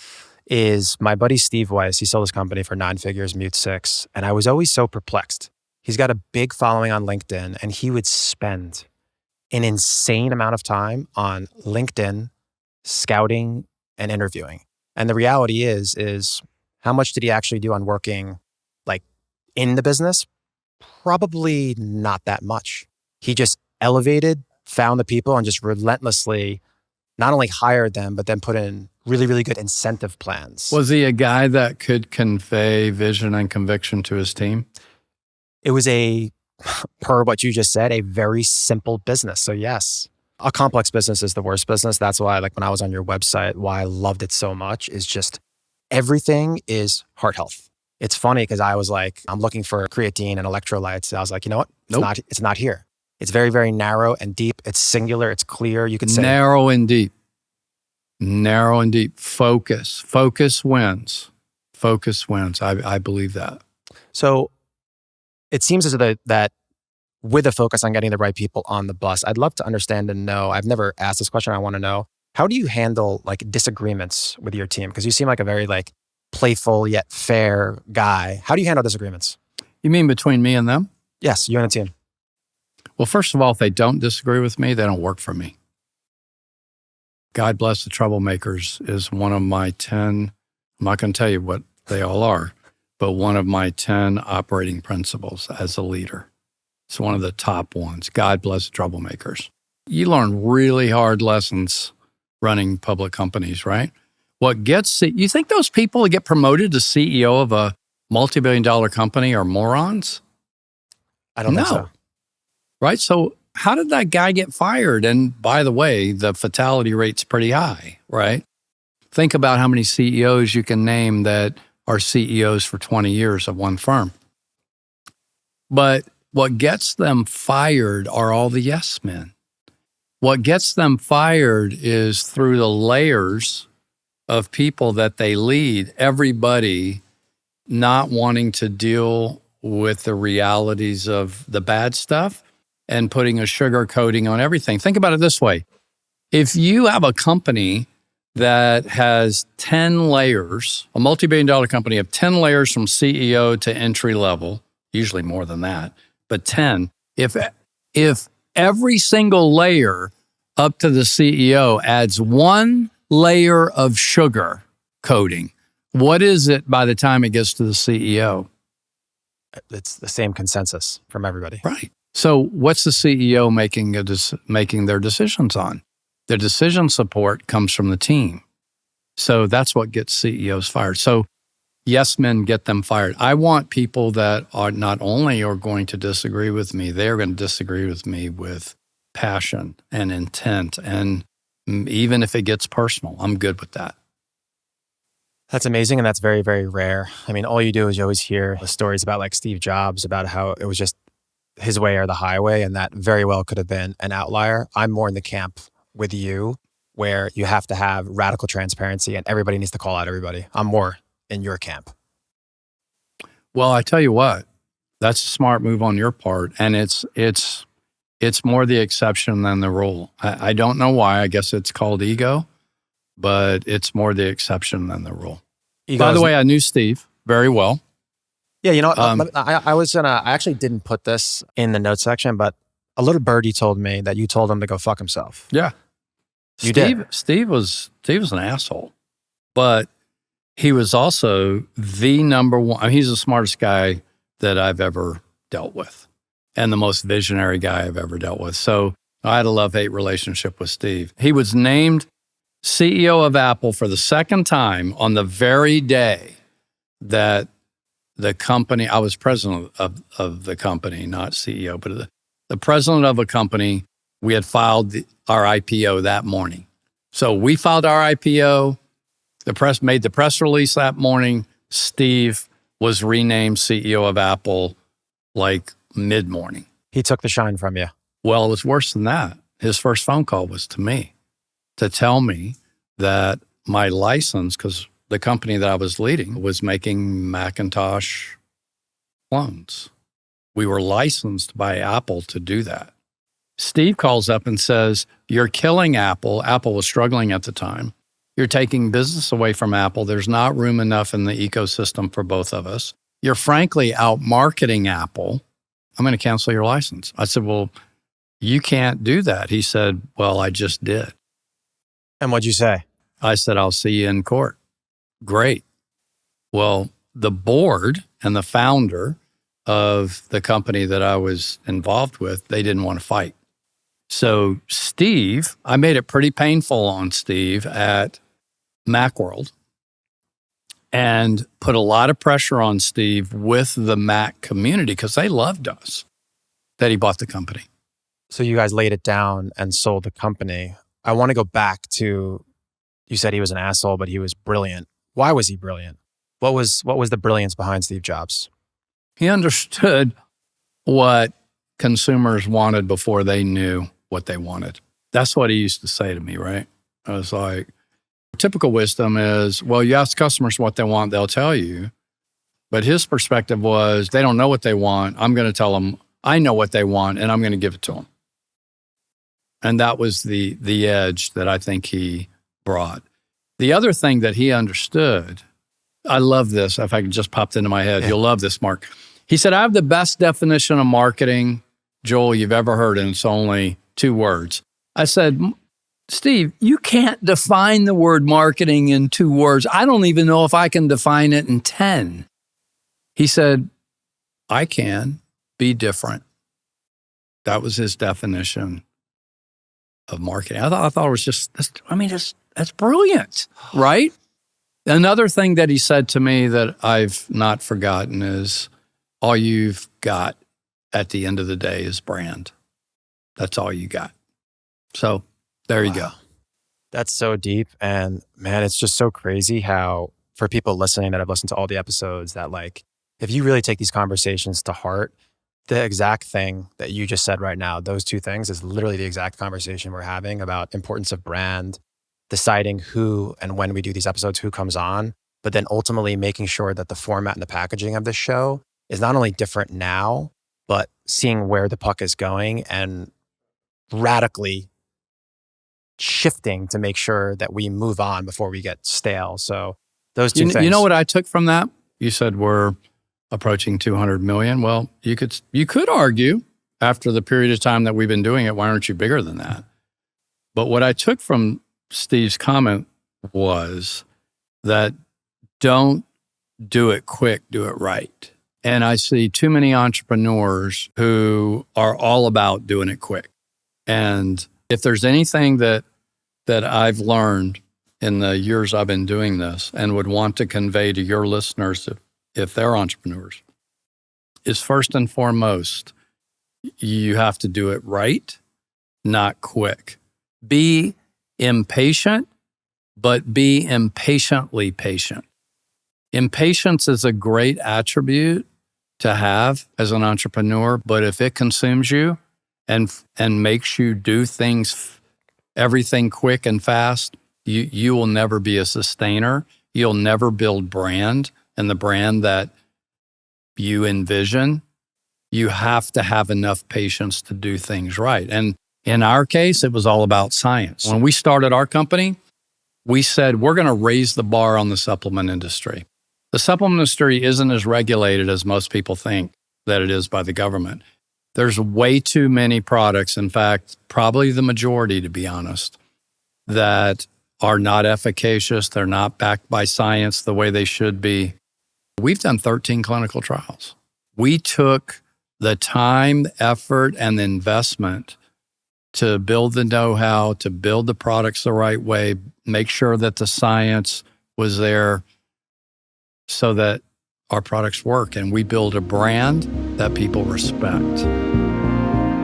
Is my buddy Steve Weiss. He sold his company for 9 figures, Mute 6. And I was always so perplexed. He's got a big following on LinkedIn, and he would spend an insane amount of time on LinkedIn, scouting and interviewing. And the reality is how much did he actually do on working in the business? Probably not that much. He just elevated, found the people, and just relentlessly not only hired them, but then put in really, really good incentive plans. Was he a guy that could convey vision and conviction to his team? It was per what you just said, a very simple business. So yes, a complex business is the worst business. That's why, like when I was on your website, why I loved it so much is just everything is heart health. It's funny because I was like, I'm looking for creatine and electrolytes. I was like, you know what? It's not here. It's very, very narrow and deep. It's singular. It's clear. You could say narrow and deep. Narrow and deep. Focus. Focus wins. Focus wins. I believe that. So it seems as though that with a focus on getting the right people on the bus, I'd love to understand and know, I've never asked this question. I want to know, how do you handle like disagreements with your team? Because you seem like a very like playful yet fair guy. How do you handle disagreements? You mean between me and them? Yes, you and the team. Well, first of all, if they don't disagree with me, they don't work for me. God bless the troublemakers is one of my 10, I'm not going to tell you what they all are, but one of my 10 operating principles as a leader. It's one of the top ones. God bless the troublemakers. You learn really hard lessons running public companies, right? You think those people that get promoted to CEO of a multi-billion-dollar company are morons? I don't think so. Right? So how did that guy get fired? And by the way, the fatality rate's pretty high, right? Think about how many CEOs you can name that are CEOs for 20 years of one firm. But what gets them fired are all the yes men. What gets them fired is through the layers of people that they lead, everybody not wanting to deal with the realities of the bad stuff and putting a sugar coating on everything. Think about it this way. If you have a company that has 10 layers, a multi-billion-dollar company of 10 layers from CEO to entry level, usually more than that, but 10, if every single layer up to the CEO adds one layer of sugar coating, what is it by the time it gets to the CEO? It's the same consensus from everybody. Right. So what's the CEO making their decisions on? Their decision support comes from the team. So that's what gets CEOs fired. So yes men get them fired. I want people that are not only are going to disagree with me, they're going to disagree with me with passion and intent. And even if it gets personal, I'm good with that. That's amazing. And that's very, very rare. I mean, all you do is you always hear the stories about like Steve Jobs, about how it was just his way or the highway. And that very well could have been an outlier. I'm more in the camp with you where you have to have radical transparency and everybody needs to call out everybody. I'm more in your camp. Well, I tell you what, that's a smart move on your part. And it's more the exception than the rule. I don't know why. I guess it's called ego, but it's more the exception than the rule. By the way, I knew Steve very well. Yeah, you know what? I actually didn't put this in the notes section, but a little birdie told me that you told him to go fuck himself. Yeah. Steve was an asshole, but he was also the number one. I mean, he's the smartest guy that I've ever dealt with and the most visionary guy I've ever dealt with. So I had a love-hate relationship with Steve. He was named CEO of Apple for the second time on the very day that the company, I was president of the company, not CEO, but the president of a company, we had filed our IPO that morning. So we filed our IPO, the press made the press release that morning. Steve was renamed CEO of Apple like mid-morning. He took the shine from you. Well, it was worse than that. His first phone call was to me to tell me that my license, because the company that I was leading was making Macintosh clones. We were licensed by Apple to do that. Steve calls up and says, "You're killing Apple." Apple was struggling at the time. "You're taking business away from Apple. There's not room enough in the ecosystem for both of us. You're frankly out marketing Apple. I'm going to cancel your license." I said, "Well, you can't do that." He said, "Well, I just did." And what'd you say? I said, "I'll see you in court." Great. Well, the board and the founder of the company that I was involved with, they didn't want to fight. So Steve, I made it pretty painful on Steve at Macworld and put a lot of pressure on Steve with the Mac community because they loved us, that he bought the company. So you guys laid it down and sold the company. I want to go back to, you said he was an asshole, but he was brilliant. Why was he brilliant? What was the brilliance behind Steve Jobs? He understood what consumers wanted before they knew what they wanted. That's what he used to say to me, right? I was like, typical wisdom is, well, you ask customers what they want, they'll tell you. But his perspective was, they don't know what they want. I'm going to tell them, I know what they want, and I'm going to give it to them. And that was the edge that I think he brought. The other thing that he understood, I love this. If I could just popped into my head, You'll love this, Mark. He said, I have the best definition of marketing, Joel, you've ever heard, and it's only 2 words. I said, Steve, you can't define the word marketing in 2 words. I don't even know if I can define it in 10. He said, I can be different. That was his definition of marketing. I thought it was just, that's brilliant, right? Another thing that he said to me that I've not forgotten is, all you've got at the end of the day is brand. That's all you got. So there you go. That's so deep. And man, it's just so crazy how, for people listening that have listened to all the episodes, that like, if you really take these conversations to heart, the exact thing that you just said right now, those 2 things is literally the exact conversation we're having about importance of brand, deciding who and when we do these episodes, who comes on, but then ultimately making sure that the format and the packaging of this show is not only different now, but seeing where the puck is going and radically shifting to make sure that we move on before we get stale. So those 2 things. You know what I took from that? You said we're approaching 200 million. Well, you could argue after the period of time that we've been doing it, why aren't you bigger than that? But what I took from Steve's comment was that don't do it quick, do it right. And I see too many entrepreneurs who are all about doing it quick. And if there's anything that I've learned in the years I've been doing this and would want to convey to your listeners if they're entrepreneurs, is first and foremost, you have to do it right, not quick. Be impatient, but be impatiently patient. Impatience is a great attribute to have as an entrepreneur, but if it consumes you and makes you do everything quick and fast, you will never be a sustainer. You'll never build brand, and the brand that you envision. You have to have enough patience to do things right. And in our case, it was all about science. When we started our company, we said, we're going to raise the bar on the supplement industry. The supplement industry isn't as regulated as most people think that it is by the government. There's way too many products, in fact, probably the majority, to be honest, that are not efficacious. They're not backed by science the way they should be. We've done 13 clinical trials. We took the time, effort, and the investment to build the know-how, to build the products the right way, make sure that the science was there so that our products work, and we build a brand that people respect.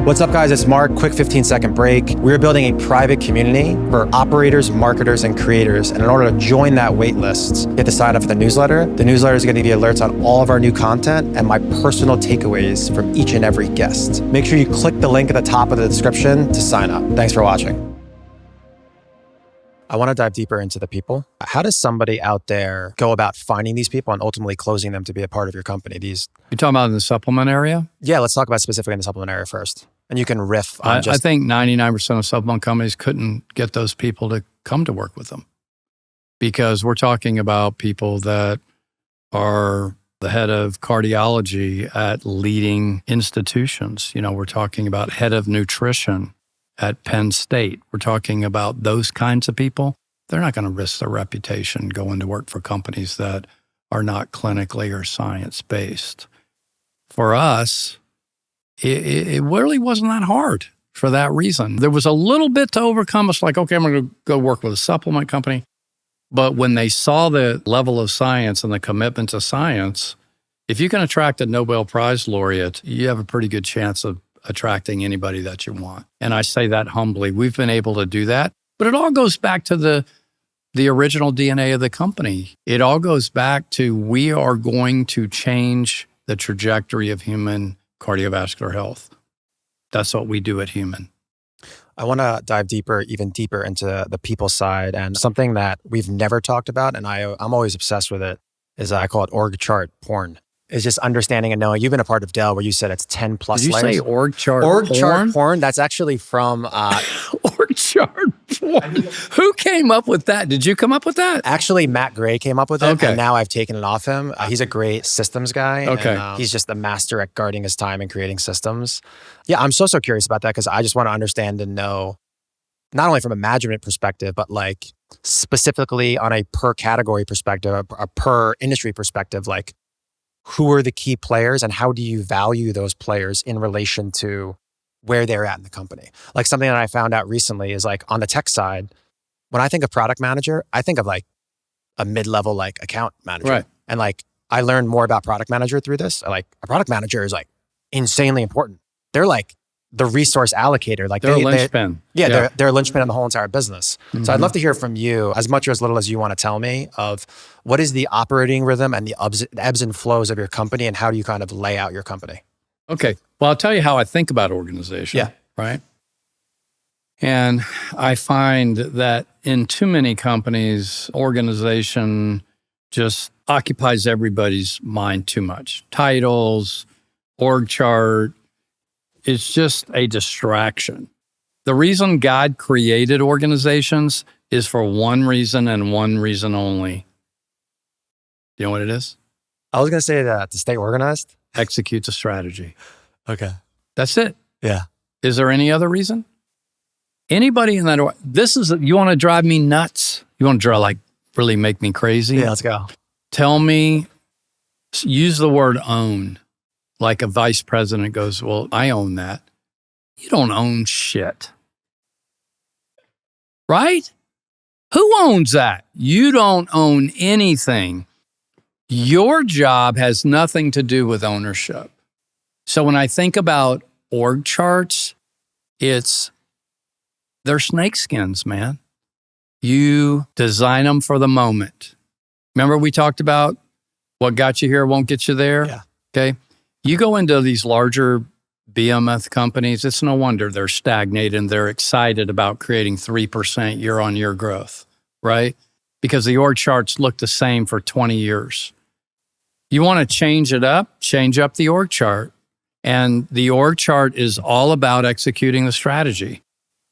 What's up, guys? It's Mark. Quick 15-second break. We're building a private community for operators, marketers, and creators. And in order to join that wait list, you have to sign up for the newsletter. The newsletter is going to give you alerts on all of our new content and my personal takeaways from each and every guest. Make sure you click the link at the top of the description to sign up. Thanks for watching. I want to dive deeper into the people. How does somebody out there go about finding these people and ultimately closing them to be a part of your company? You talking about in the supplement area? Yeah, let's talk about specifically in the supplement area first. And you can riff on I think 99% of supplement companies couldn't get those people to come to work with them, because we're talking about people that are the head of cardiology at leading institutions. You know, we're talking about head of nutrition at Penn State. We're talking about those kinds of people. They're not going to risk their reputation going to work for companies that are not clinically or science-based. for us, it really wasn't that hard for that reason. There was a little bit to overcome. It's like, okay, I'm going to go work with a supplement company. But when they saw the level of science and the commitment to science, if you can attract a Nobel Prize laureate, you have a pretty good chance of attracting anybody that you want. And I say that humbly. We've been able to do that. But it all goes back to the original DNA of the company. It all goes back to we are going to change the trajectory of human cardiovascular health. That's what we do at Humann. I want to dive even deeper into the people side, and something that we've never talked about, and I'm always obsessed with it, is I call it org chart porn. It's just understanding and knowing. You've been a part of Dell where you said it's 10 plus layers. Did you say org chart porn? Org chart porn, that's actually from... org chart porn. Who came up with that? Did you come up with that? Actually, Matt Gray came up with it, Okay. And now I've taken it off him. He's a great systems guy. Okay. And, he's just a master at guarding his time and creating systems. Yeah, I'm so curious about that because I just want to understand and know, not only from a management perspective, but like specifically on a per category perspective, a per industry perspective, like who are the key players and how do you value those players in relation to where they're at in the company? Like something that I found out recently is like on the tech side, when I think of product manager, I think of like a mid-level like account manager. Right. And like I learned more about product manager through this. Like a product manager is like insanely important. They're like the resource allocator. Like they're a linchpin. They're a linchpin in the whole entire business. Mm-hmm. So I'd love to hear from you, as much or as little as you want to tell me, of what is the operating rhythm and the ebbs and flows of your company, and how do you kind of lay out your company? Okay. Well, I'll tell you how I think about organization. Yeah. Right. And I find that in too many companies, organization just occupies everybody's mind too much. Titles, org chart, it's just a distraction. The reason God created organizations is for one reason and one reason only. You know what it is? I was going to say that to stay organized. Execute the strategy. Okay. That's it. Yeah. Is there any other reason? Anybody in that, you want to drive me nuts? You want to really make me crazy? Yeah, let's go. Tell me, use the word own. Like a vice president goes, well, I own that. You don't own shit. Right? Who owns that? You don't own anything. Your job has nothing to do with ownership. So when I think about org charts, they're snakeskins, man. You design them for the moment. Remember we talked about what got you here won't get you there? Yeah. Okay. You go into these larger behemoth companies, it's no wonder they're stagnated and they're excited about creating 3% year-on-year growth, right? Because the org charts look the same for 20 years. You want to change it up, change up the org chart. And the org chart is all about executing the strategy.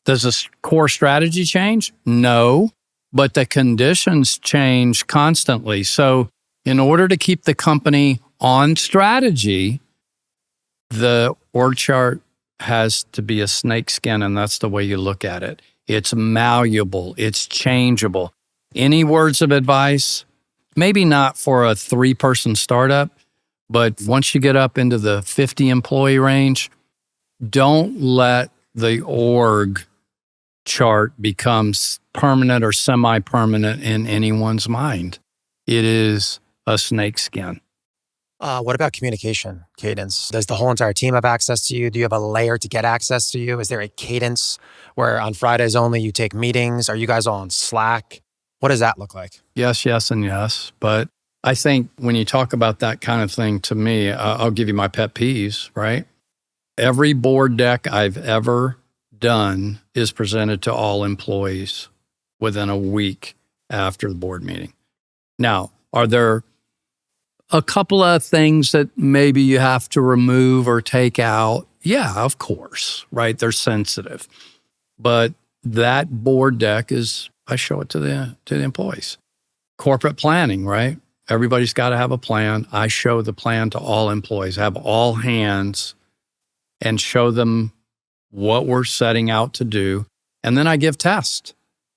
Does the core strategy change? No, but the conditions change constantly. So in order to keep the company on strategy, the org chart has to be a snakeskin, and that's the way you look at it. It's malleable. It's changeable. Any words of advice? Maybe not for a 3-person startup, but once you get up into the 50-employee range, don't let the org chart become permanent or semi-permanent in anyone's mind. It is a snakeskin. What about communication cadence? Does the whole entire team have access to you? Do you have a layer to get access to you? Is there a cadence where on Fridays only you take meetings? Are you guys all on Slack? What does that look like? Yes, and yes. But I think when you talk about that kind of thing, to me, I'll give you my pet peeves, right? Every board deck I've ever done is presented to all employees within a week after the board meeting. Now, are there a couple of things that maybe you have to remove or take out? Yeah, of course, right? They're sensitive. But that board deck I show it to the employees. Corporate planning, right? Everybody's got to have a plan. I show the plan to all employees, have all hands, and show them what we're setting out to do. And then I give tests.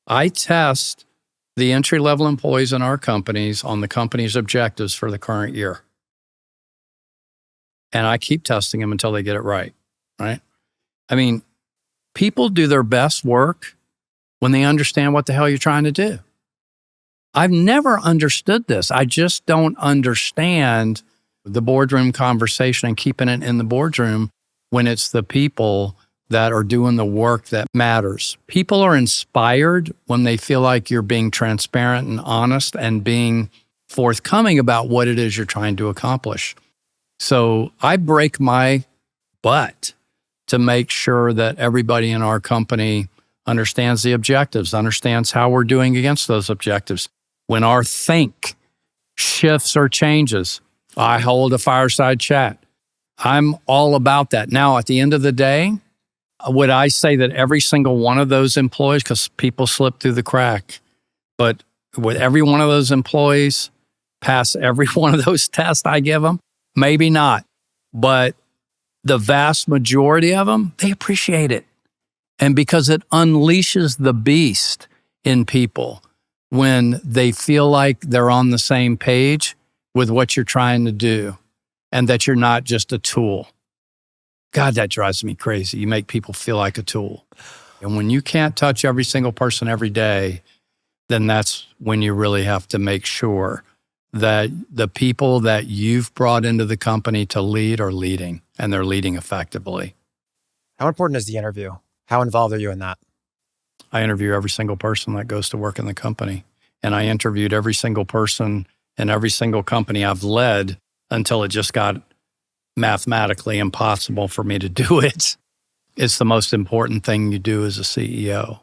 I test the entry-level employees in our companies on the company's objectives for the current year. and I keep testing them until they get it right. I mean, people do their best work when they understand what the hell you're trying to do. I've never understood this. I just don't understand the boardroom conversation and keeping it in the boardroom when it's the people that are doing the work that matters. People are inspired when they feel like you're being transparent and honest and being forthcoming about what it is you're trying to accomplish. So I break my butt to make sure that everybody in our company understands the objectives, understands how we're doing against those objectives. When our think shifts or changes, I hold a fireside chat. I'm all about that. Now, at the end of the day, would I say that every single one of those employees, because people slip through the crack, but would every one of those employees pass every one of those tests I give them? Maybe not. But the vast majority of them, they appreciate it. And because it unleashes the beast in people when they feel like they're on the same page with what you're trying to do and that you're not just a tool. God, that drives me crazy. You make people feel like a tool. And when you can't touch every single person every day, then that's when you really have to make sure that the people that you've brought into the company to lead are leading, and they're leading effectively. How important is the interview? How involved are you in that? I interview every single person that goes to work in the company. And I interviewed every single person in every single company I've led until it just got mathematically impossible for me to do it. It's the most important thing you do as a CEO.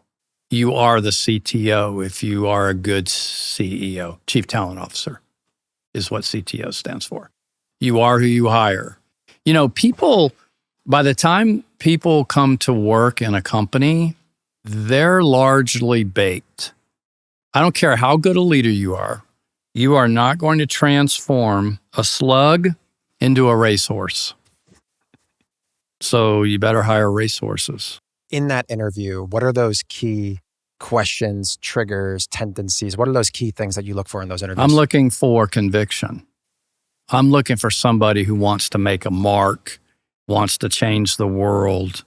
You are the CTO if you are a good CEO. Chief Talent Officer is what CTO stands for. You are who you hire. You know, people, by the time people come to work in a company, they're largely baked. I don't care how good a leader you are not going to transform a slug into a racehorse. So you better hire racehorses. In that interview, what are those key questions, triggers, tendencies? What are those key things that you look for in those interviews? I'm looking for conviction. I'm looking for somebody who wants to make a mark, wants to change the world,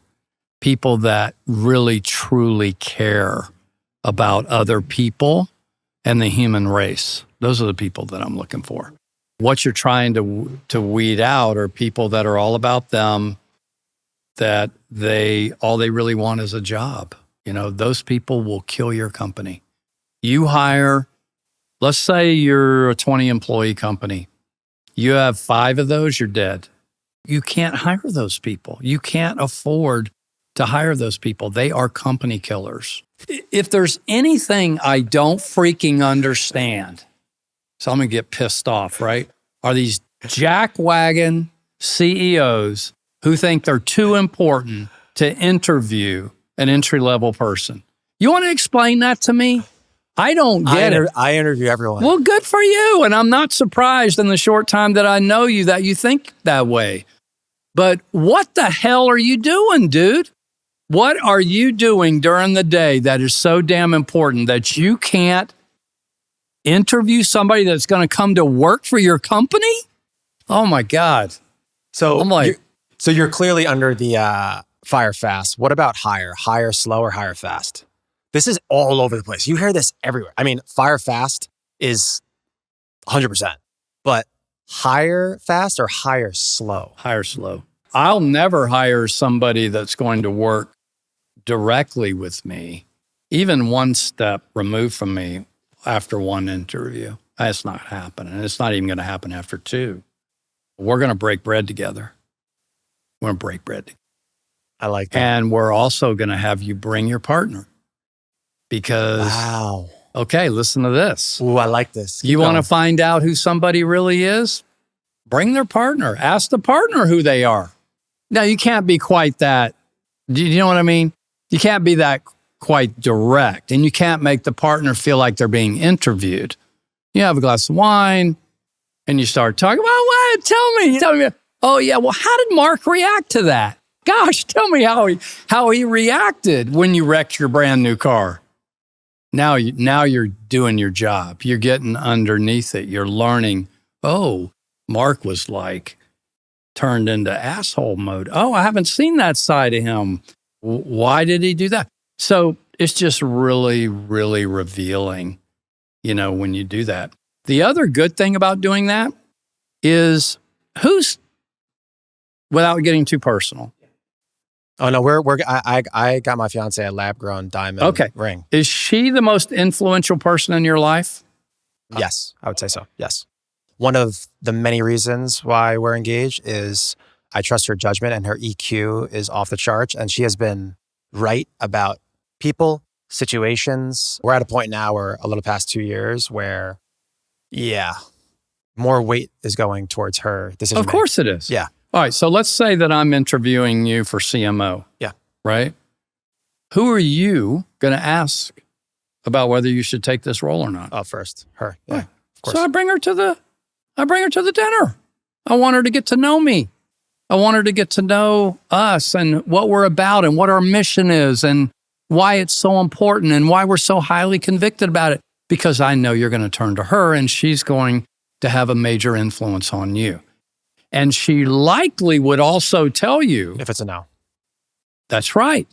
people that really, truly care about other people and the human race. Those are the people that I'm looking for. What you're trying to weed out are people that are all about them, that all they really want is a job. You know, those people will kill your company. You hire, let's say you're a 20-employee company. You have 5 of those, you're dead. You can't hire those people. You can't afford to hire those people. They are company killers. If there's anything I don't freaking understand, so I'm going to get pissed off, right? Are these jackwagon CEOs who think they're too important to interview an entry-level person. You want to explain that to me? I don't get it. I interview everyone. Well, good for you. And I'm not surprised in the short time that I know you that you think that way. But what the hell are you doing, dude? What are you doing during the day that is so damn important that you can't interview somebody that's going to come to work for your company? Oh my God. So I'm like, so you're clearly under the fire fast. What about hire? Hire slow or hire fast? This is all over the place. You hear this everywhere. I mean, fire fast is 100%, but hire fast or hire slow? hire slow. I'll never hire somebody that's going to work directly with me, even one step removed from me after one interview. That's not happening. It's not even going to happen after 2. We're going to break bread together. We're going to break bread together. I like that. And we're also going to have you bring your partner because, wow. Okay, listen to this. Ooh, I like this. You want to find out who somebody really is? Bring their partner. Ask the partner who they are. Now, you can't be quite that, do you know what I mean? You can't be that quite direct, and you can't make the partner feel like they're being interviewed. You have a glass of wine, and you start talking, well, what? Tell me. Oh, yeah, well, how did Mark react to that? Gosh, tell me how he reacted when you wrecked your brand new car. Now you're doing your job. You're getting underneath it. You're learning, oh, Mark was like turned into asshole mode. Oh, I haven't seen that side of him. Why did he do that? So it's just really, really revealing, when you do that. The other good thing about doing that is without getting too personal. Oh no, I got my fiance a lab-grown diamond ring. Is she the most influential person in your life? Yes, I would say so. Yes. One of the many reasons why we're engaged is I trust her judgment, and her EQ is off the charts, and she has been right about people, situations. We're at a point now where a little past 2 years where, more weight is going towards her decision. Of course it is. Yeah. All right. So let's say that I'm interviewing you for CMO. Yeah. Right? Who are you going to ask about whether you should take this role or not? Oh, first, her. Yeah. Right. Of course. So I bring her to the dinner. I want her to get to know me. I want her to get to know us and what we're about and what our mission is and why it's so important and why we're so highly convicted about it. Because I know you're going to turn to her and she's going to have a major influence on you. And she likely would also tell you. If it's a no. That's right.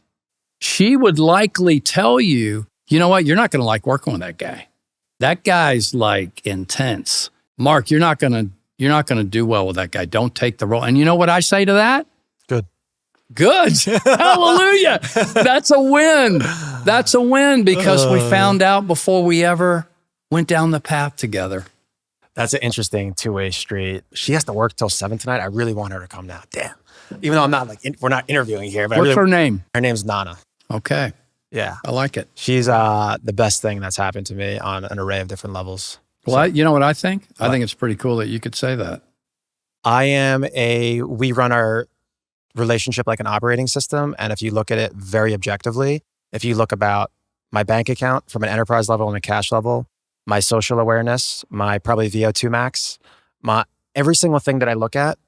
She would likely tell you, you know what? You're not going to like working with that guy. That guy's like intense. Mark, you're not going to do well with that guy. Don't take the role. And you know what I say to that? Good. Hallelujah. That's a win. That's a win because we found out before we ever went down the path together. That's an interesting two-way street. She has to work till 7 tonight. I really want her to come now. Damn. Even though I'm not we're not interviewing here. But what's her name? Her name's Nana. Okay. Yeah. I like it. She's the best thing that's happened to me on an array of different levels. Well, you know what I think? I think it's pretty cool that you could say that. We run our relationship like an operating system. And if you look at it very objectively, if you look about my bank account from an enterprise level and a cash level, my social awareness, my probably VO2 max, every single thing that I look at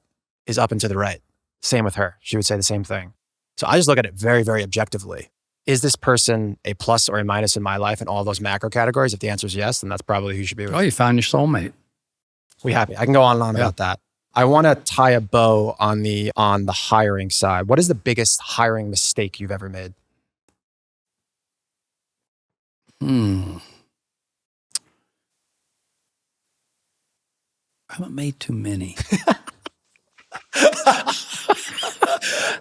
is up and to the right. Same with her. She would say the same thing. So I just look at it very, very objectively. Is this person a plus or a minus in my life in all those macro categories? If the answer is yes, then that's probably who you should be with. Oh, you found your soulmate. We happy. I can go on and on about that. I want to tie a bow on the hiring side. What is the biggest hiring mistake you've ever made? I haven't made too many.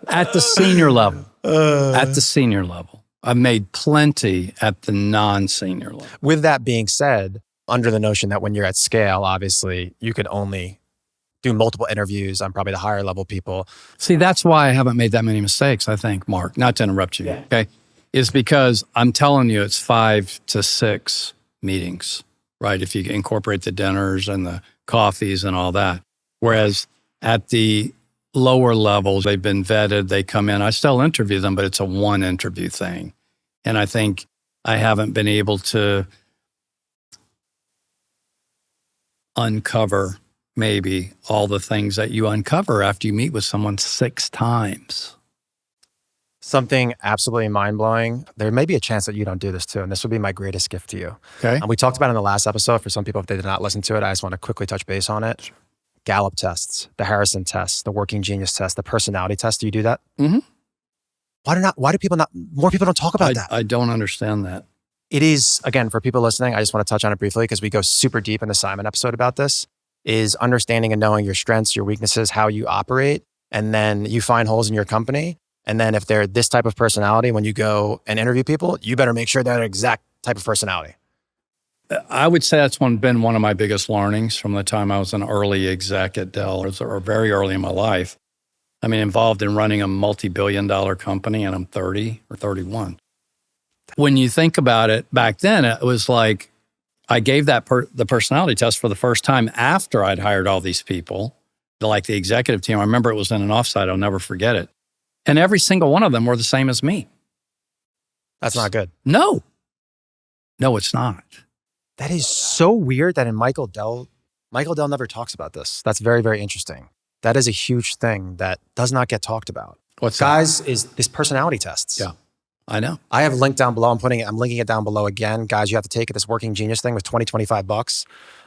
At the senior level. I've made plenty at the non-senior level. With that being said, under the notion that when you're at scale, obviously, you can only do multiple interviews on probably the higher level people. See, that's why I haven't made that many mistakes, I think, Mark, not to interrupt you, okay? Is because I'm telling you it's 5 to 6 meetings, right? If you incorporate the dinners and the coffees and all that. Whereas at the lower levels, they've been vetted, they come in, I still interview them, but it's a one interview thing. And I think I haven't been able to uncover maybe all the things that you uncover after you meet with someone 6 times. Something absolutely mind-blowing. There may be a chance that you don't do this too, and this would be my greatest gift to you. Okay. And we talked about it in the last episode. For some people, if they did not listen to it, I just want to quickly touch base on it. Gallup tests, the Harrison test, the Working Genius test, the personality test. Do you do that? Mm-hmm. Why do more people don't talk about that? I don't understand that. It is, again, for people listening, I just want to touch on it briefly because we go super deep in the Simon episode about this, is understanding and knowing your strengths, your weaknesses, how you operate, and then you find holes in your company. And then if they're this type of personality, when you go and interview people, you better make sure they're the exact type of personality. I would say that's been one of my biggest learnings from the time I was an early exec at Dell, or very early in my life. I mean, involved in running a multi-billion-dollar company, and I'm 30 or 31. When you think about it, back then, it was like I gave the personality test for the first time after I'd hired all these people, like the executive team. I remember it was in an offsite. I'll never forget it. And every single one of them were the same as me. That's not good. No, it's not. That is so weird that in Michael Dell never talks about this. That's very, very interesting. That is a huge thing that does not get talked about. What's Guys, is this personality tests. Yeah, I know. I have a link down below. I'm linking it down below again. Guys, you have to take it. This Working Genius thing with $25.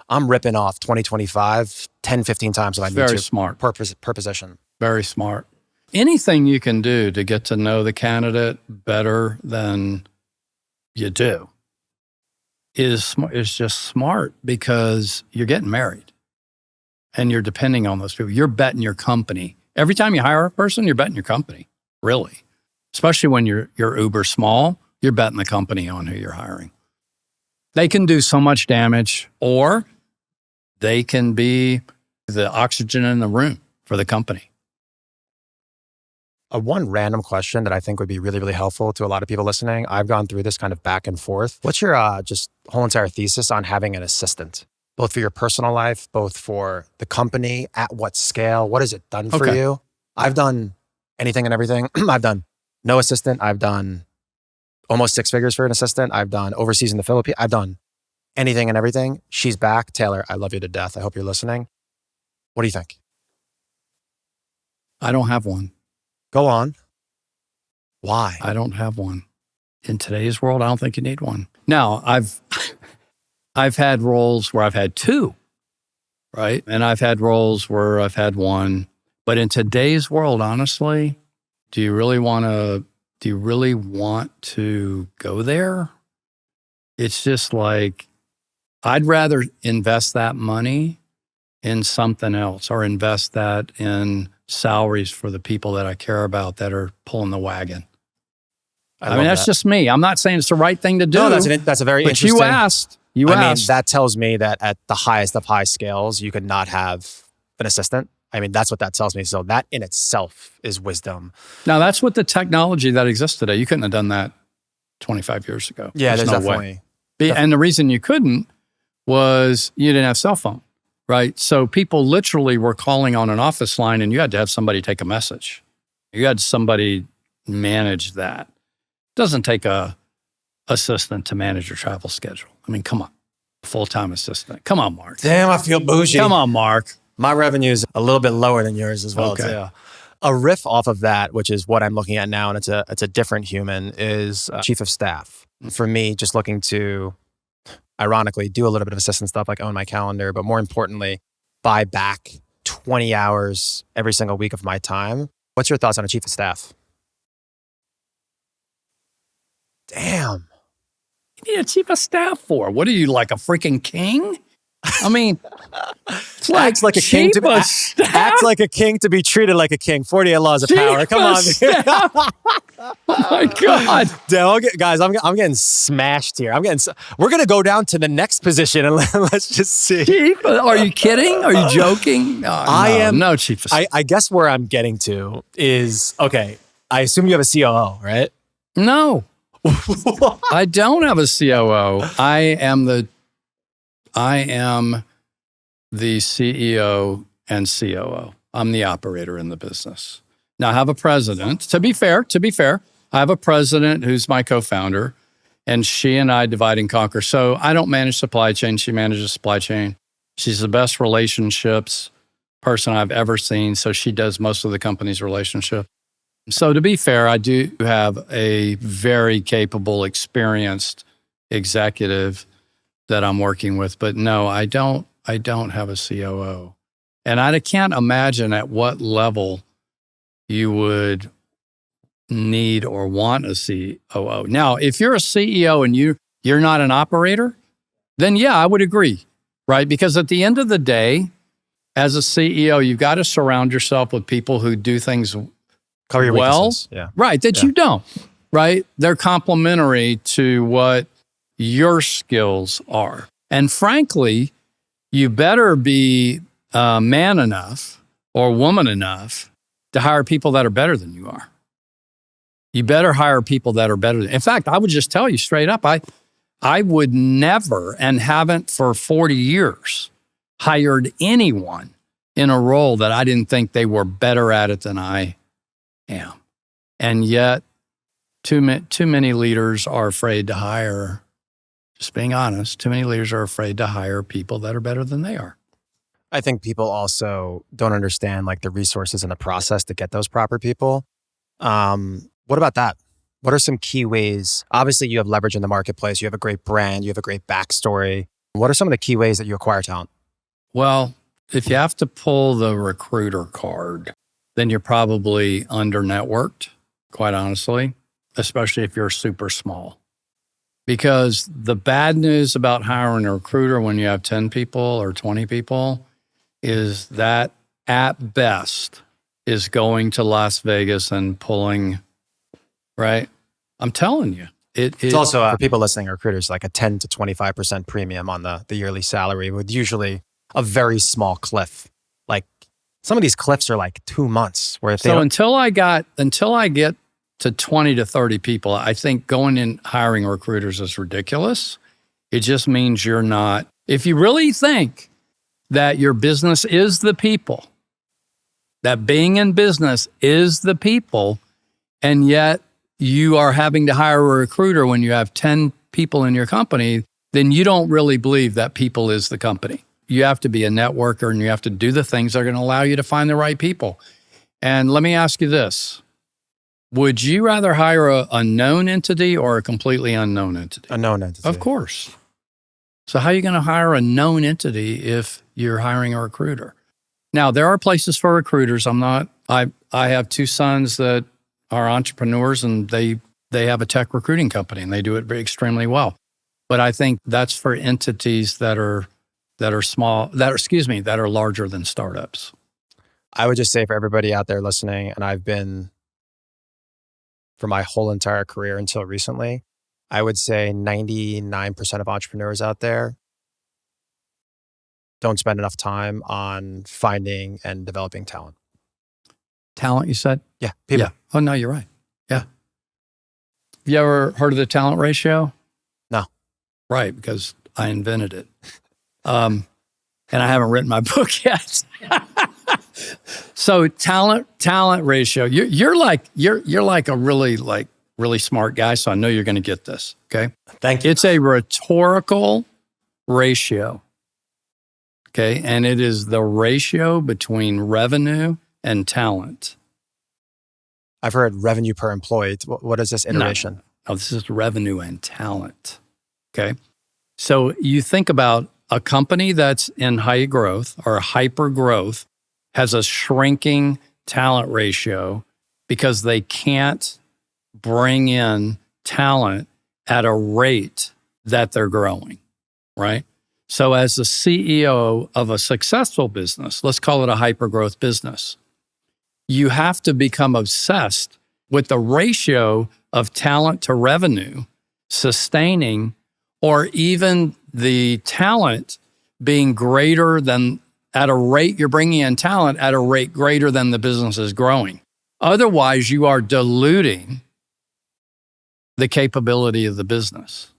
I'm ripping off 2025 10, 15 times if I need to. Very smart. Per position. Very smart. Anything you can do to get to know the candidate better than you do is just smart, because you're getting married and you're depending on those people. You're betting your company. Every time you hire a person, you're betting your company, really. Especially when you're uber small, you're betting the company on who you're hiring. They can do so much damage, or they can be the oxygen in the room for the company. One random question that I think would be really, really helpful to a lot of people listening. I've gone through this kind of back and forth. What's your just whole entire thesis on having an assistant, both for your personal life, both for the company? At what scale? What has it done for you? I've done anything and everything. I've done no assistant. I've done almost 6 figures for an assistant. I've done overseas in the Philippines. I've done anything and everything. She's back. Taylor, I love you to death. I hope you're listening. What do you think? I don't have one. Go on. Why? I don't have one. In today's world, I don't think you need one. Now, I've had roles where I've had 2, right? And I've had roles where I've had 1. But in today's world, honestly, do you really want to go there? It's just like, I'd rather invest that money in something else, or invest that in salaries for the people that I care about that are pulling the wagon. I mean, that's just me. I'm not saying it's the right thing to do. No, that's a very interesting. But you asked. I mean, that tells me that at the highest of high scales, you could not have an assistant. I mean, that's what that tells me. So that in itself is wisdom. Now, that's what the technology that exists today. You couldn't have done that 25 years ago. Yeah, there's no definitely. way. And the reason you couldn't was you didn't have cell phone, right? So people literally were calling on an office line, and you had to have somebody take a message. You had somebody manage that. It doesn't take a assistant to manage your travel schedule. I mean, come on. Full-time assistant. Come on, Mark. Damn, I feel bougie. Come on, Mark. My revenue is a little bit lower than yours as well, Okay. too. A riff off of that, which is what I'm looking at now, and it's a different human, is chief of staff. For me, just looking to, ironically, do a little bit of assistant stuff, like own my calendar, but more importantly, buy back 20 hours every single week of my time. What's your thoughts on a chief of staff? Damn. You need a chief of staff for? What are you, like a freaking king? I mean, it's like acts like a king to be acts like a king to be treated like a king. 48 laws of power. Come on. Oh my God. Dell, guys, I'm getting smashed here. We're gonna go down to the next position and let's just see. Chief? Are you kidding? Are you joking? No chief of staff. I guess where I'm getting to is, okay, I assume you have a COO, right? No. I don't have a COO. I am the CEO and COO. I'm the operator in the business. Now I have a president. To be fair, I have a president who's my co-founder, and she and I divide and conquer. So I don't manage supply chain. She manages supply chain. She's the best relationships person I've ever seen. So she does most of the company's relationship. So to be fair, I do have a very capable, experienced executive that I'm working with, but no, I don't have a COO. And I can't imagine at what level you would need or want a COO. Now, if you're a CEO and you're not an operator, then yeah, I would agree, right? Because at the end of the day, as a CEO, you've got to surround yourself with people who do things cover your well, weaknesses. Yeah. Right, that you don't, right? They're complementary to what your skills are. And frankly, you better be man enough or woman enough to hire people that are better than you are. You better hire people that are better. In fact, I would just tell you straight up, I would never, and haven't for 40 years, hired anyone in a role that I didn't think they were better at it than I am. And yet, too many leaders are afraid to hire, just being honest, too many leaders are afraid to hire people that are better than they are. I think people also don't understand like the resources and the process to get those proper people. What about that? What are some key ways? Obviously, you have leverage in the marketplace. You have a great brand. You have a great backstory. What are some of the key ways that you acquire talent? Well, if you have to pull the recruiter card, then you're probably under-networked, quite honestly, especially if you're super small. Because the bad news about hiring a recruiter when you have 10 people or 20 people is that at best is going to Las Vegas and pulling, right? I'm telling you. It's also, for people listening, recruiters, like a 10 to 25% premium on the yearly salary with usually a very small cliff. Like some of these cliffs are like 2 months. Where if they until I get to 20 to 30 people, I think going in hiring recruiters is ridiculous. It just means you're not, if you really think that your business is the people, that being in business is the people, and yet you are having to hire a recruiter when you have 10 people in your company, then you don't really believe that people is the company. You have to be a networker and you have to do the things that are going to allow you to find the right people. And let me ask you this. Would you rather hire a known entity or a completely unknown entity? A known entity. Of course. So how are you going to hire a known entity if you're hiring a recruiter? Now, there are places for recruiters. I have two sons that are entrepreneurs and they have a tech recruiting company and they do it extremely well. But I think that's for entities that are small, that are larger than startups. I would just say for everybody out there listening, and I've been for my whole entire career until recently, I would say 99% of entrepreneurs out there don't spend enough time on finding and developing talent. Talent, you said? Yeah, people. Yeah. Oh, no, you're right. Yeah. Have you ever heard of the talent ratio? No. Right, because I invented it. And I haven't written my book yet. So talent ratio. You're like a really smart guy. So I know you're going to get this. Okay. Thank you. It's a rhetorical ratio. Okay. And it is the ratio between revenue and talent. I've heard revenue per employee. What is this iteration? No, this is revenue and talent. Okay. So you think about a company that's in high growth or hyper growth has a shrinking talent ratio because they can't bring in talent at a rate that they're growing, right? So as the CEO of a successful business, let's call it a hyper growth business, you have to become obsessed with the ratio of talent to revenue, sustaining, or even the talent being greater than, at a rate, you're bringing in talent at a rate greater than the business is growing. Otherwise, you are diluting the capability of the business.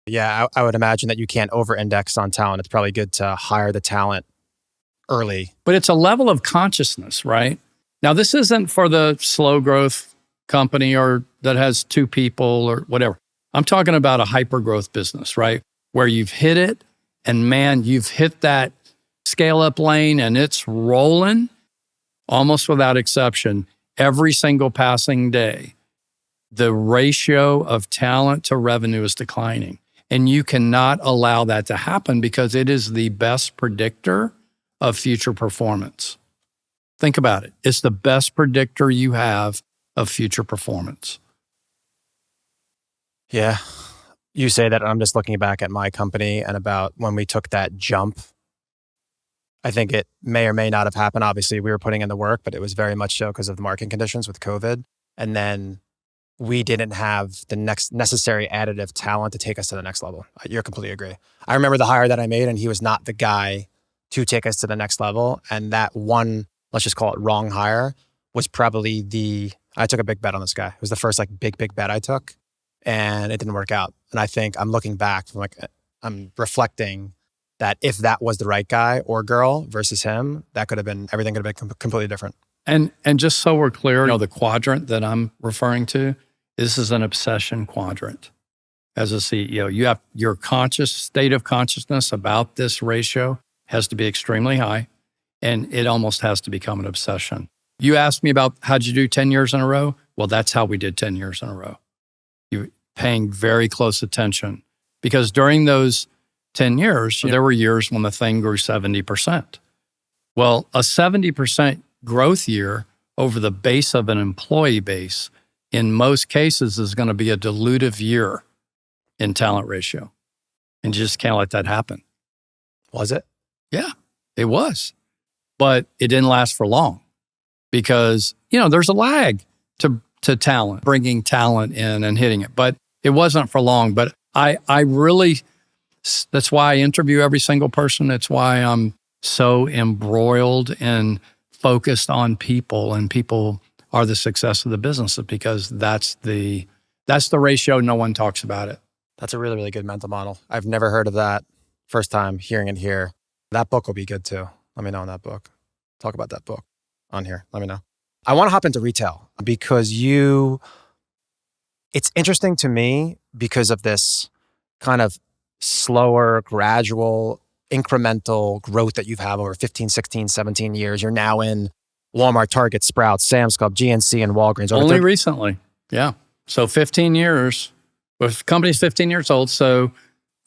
Yeah, I would imagine that you can't over-index on talent. It's probably good to hire the talent early. But it's a level of consciousness, right? Now, this isn't for the slow growth company or that has 2 people or whatever. I'm talking about a hyper growth business, right? Where you've hit it and man, you've hit that scale up lane and it's rolling almost without exception every single passing day. The ratio of talent to revenue is declining. And you cannot allow that to happen because it is the best predictor of future performance. Think about it. It's the best predictor you have of future performance. Yeah. You say that, and I'm just looking back at my company and about when we took that jump. I think it may or may not have happened. Obviously, we were putting in the work, but it was very much so because of the market conditions with COVID. And then we didn't have the next necessary additive talent to take us to the next level. You're completely agree. I remember the hire that I made, and he was not the guy to take us to the next level. And that one, let's just call it wrong hire, was probably I took a big bet on this guy. It was the first big bet I took, and it didn't work out. And I think I'm looking back, I'm reflecting that if that was the right guy or girl versus him, everything could have been completely different. And just so we're clear, the quadrant that I'm referring to, this is an obsession quadrant. As a CEO, you have your state of consciousness about this ratio has to be extremely high, and it almost has to become an obsession. You asked me about how'd you do 10 years in a row? Well, that's how we did 10 years in a row. You're paying very close attention because during those 10 years, there were years when the thing grew 70%. Well, a 70% growth year over the base of an employee base, in most cases, is going to be a dilutive year in talent ratio. And you just can't let that happen. Was it? Yeah, it was. But it didn't last for long because, there's a lag to talent, bringing talent in and hitting it. But it wasn't for long. But I really, that's why I interview every single person. It's why I'm so embroiled and focused on people, and people are the success of the business, because that's the ratio. No one talks about it. That's a really, really good mental model. I've never heard of that. First time hearing it here. That book will be good too. Let me know on that book. Talk about that book on here. Let me know. I want to hop into retail because it's interesting to me because of this kind of slower, gradual, incremental growth that you've had over 15, 16, 17 years. You're now in Walmart, Target, Sprouts, Sam's Club, GNC, and Walgreens. Only recently. Yeah. So 15 years. The company's 15 years old, so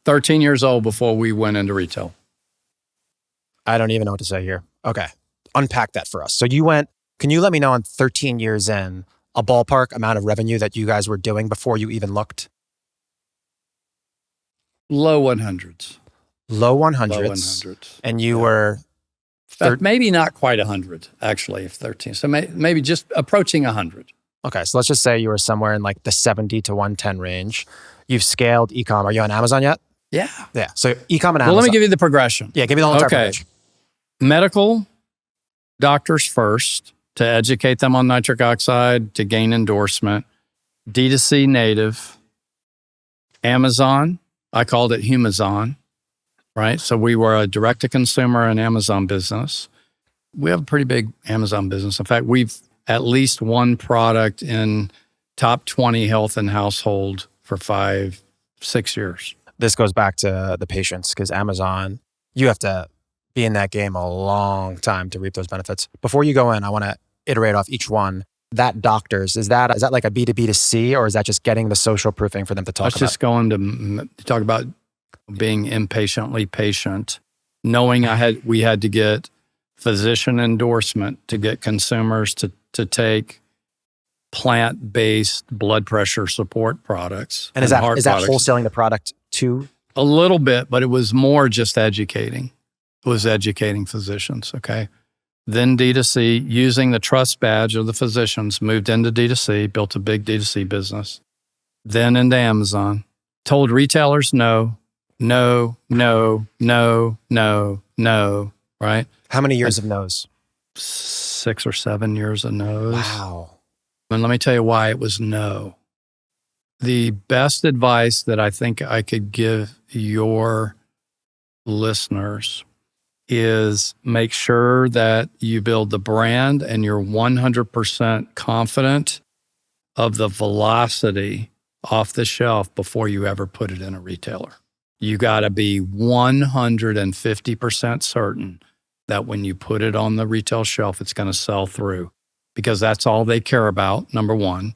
13 years old before we went into retail. I don't even know what to say here. Okay. Unpack that for us. So can you let me know in 13 years in, a ballpark amount of revenue that you guys were doing before you even looked? Low 100s. Low 100s. Low 100s. And you were... maybe not quite 100, actually, if 13. So maybe just approaching 100. Okay, so let's just say you were somewhere in like the 70 to 110 range. You've scaled e-com. Are you on Amazon yet? Yeah. Yeah, so e-com and Amazon. Well, let me give you the progression. Yeah, give me the whole entire progression. Medical doctors first, to educate them on nitric oxide, to gain endorsement. D2C native. Amazon, I called it Humazon, right? So we were a direct-to-consumer and Amazon business. We have a pretty big Amazon business. In fact, we've at least one product in top 20 health and household for 5-6 years. This goes back to the patience, because Amazon, you have to be in that game a long time to reap those benefits. Before you go in, I want to iterate off each one. That doctors, is that like a B2B to C, or is that just getting the social proofing for them to talk about? Let's just go into talk about being impatiently patient, knowing we had to get physician endorsement to get consumers to take plant-based blood pressure support products. And is that wholesaling the product too? A little bit, but it was more just educating. It was educating physicians, okay? Then D2C, using the trust badge of the physicians, moved into D2C, built a big D2C business. Then into Amazon. Told retailers no, right? How many years of no's? 6 or 7 years of no's. Wow. And let me tell you why it was no. The best advice that I think I could give your listeners is make sure that you build the brand and you're 100% confident of the velocity off the shelf before you ever put it in a retailer. You got to be 150% certain that when you put it on the retail shelf, it's going to sell through, because that's all they care about, number one.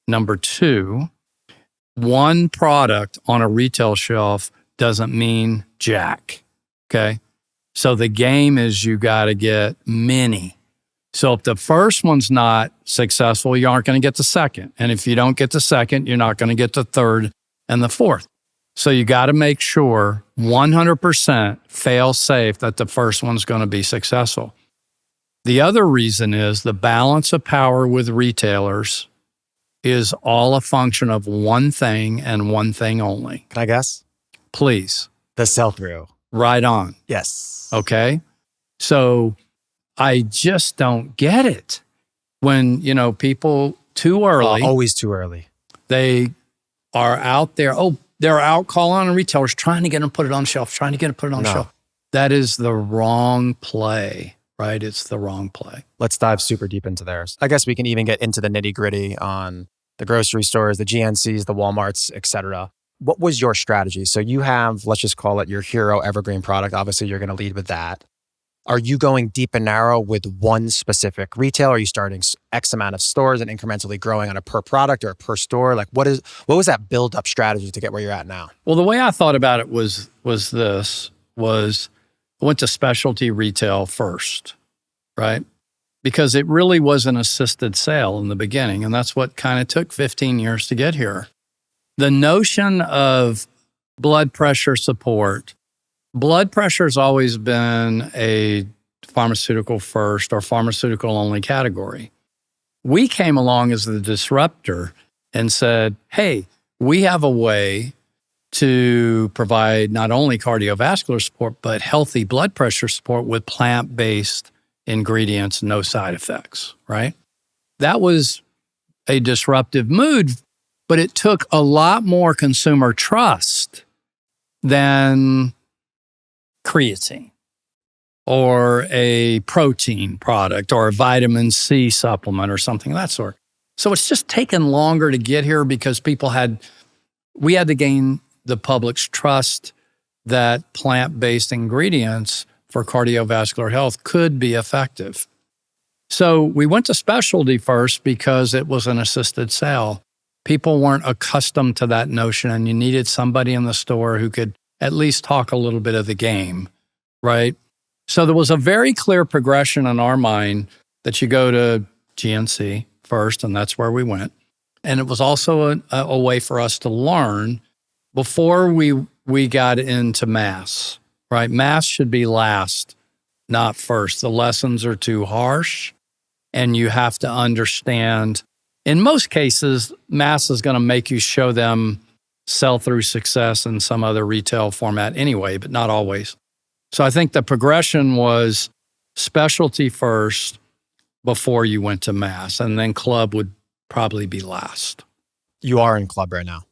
Number two, one product on a retail shelf doesn't mean jack, okay? So the game is you got to get many. So if the first one's not successful, you aren't going to get the second. And if you don't get the second, you're not going to get the third and the fourth. So you got to make sure 100% fail safe that the first one's going to be successful. The other reason is the balance of power with retailers is all a function of one thing and one thing only. Can I guess? Please. The sell-through. Right on. Yes. Okay. So I just don't get it when, people too early. Always too early. They are out there. They're out calling on retailers, trying to get them to put it on shelf, shelf. That is the wrong play, right? It's the wrong play. Let's dive super deep into theirs. I guess we can even get into the nitty gritty on the grocery stores, the GNCs, the Walmarts, et cetera. What was your strategy? So you have, let's just call it your hero evergreen product. Obviously, you're going to lead with that. Are you going deep and narrow with one specific retail? Are you starting X amount of stores and incrementally growing on a per product or a per store? Like what was that build up strategy to get where you're at now? Well, the way I thought about it was I went to specialty retail first, right? Because it really was an assisted sale in the beginning. And that's what kind of took 15 years to get here. The notion of blood pressure support. Blood pressure has always been a pharmaceutical first or pharmaceutical only category. We came along as the disruptor and said, hey, we have a way to provide not only cardiovascular support, but healthy blood pressure support with plant-based ingredients, no side effects, right? That was a disruptive move, but it took a lot more consumer trust than creatine or a protein product or a vitamin C supplement or something of that sort. So it's just taken longer to get here because we had to gain the public's trust that plant-based ingredients for cardiovascular health could be effective. So we went to specialty first because it was an assisted sale. People weren't accustomed to that notion, and you needed somebody in the store who could at least talk a little bit of the game, right? So there was a very clear progression in our mind that you go to GNC first, and that's where we went. And it was also a way for us to learn before we got into mass, right? Mass should be last, not first. The lessons are too harsh, and you have to understand. In most cases, mass is going to make you show them sell-through success in some other retail format anyway, but not always. So I think the progression was specialty first before you went to mass, and then club would probably be last. You are in club right now.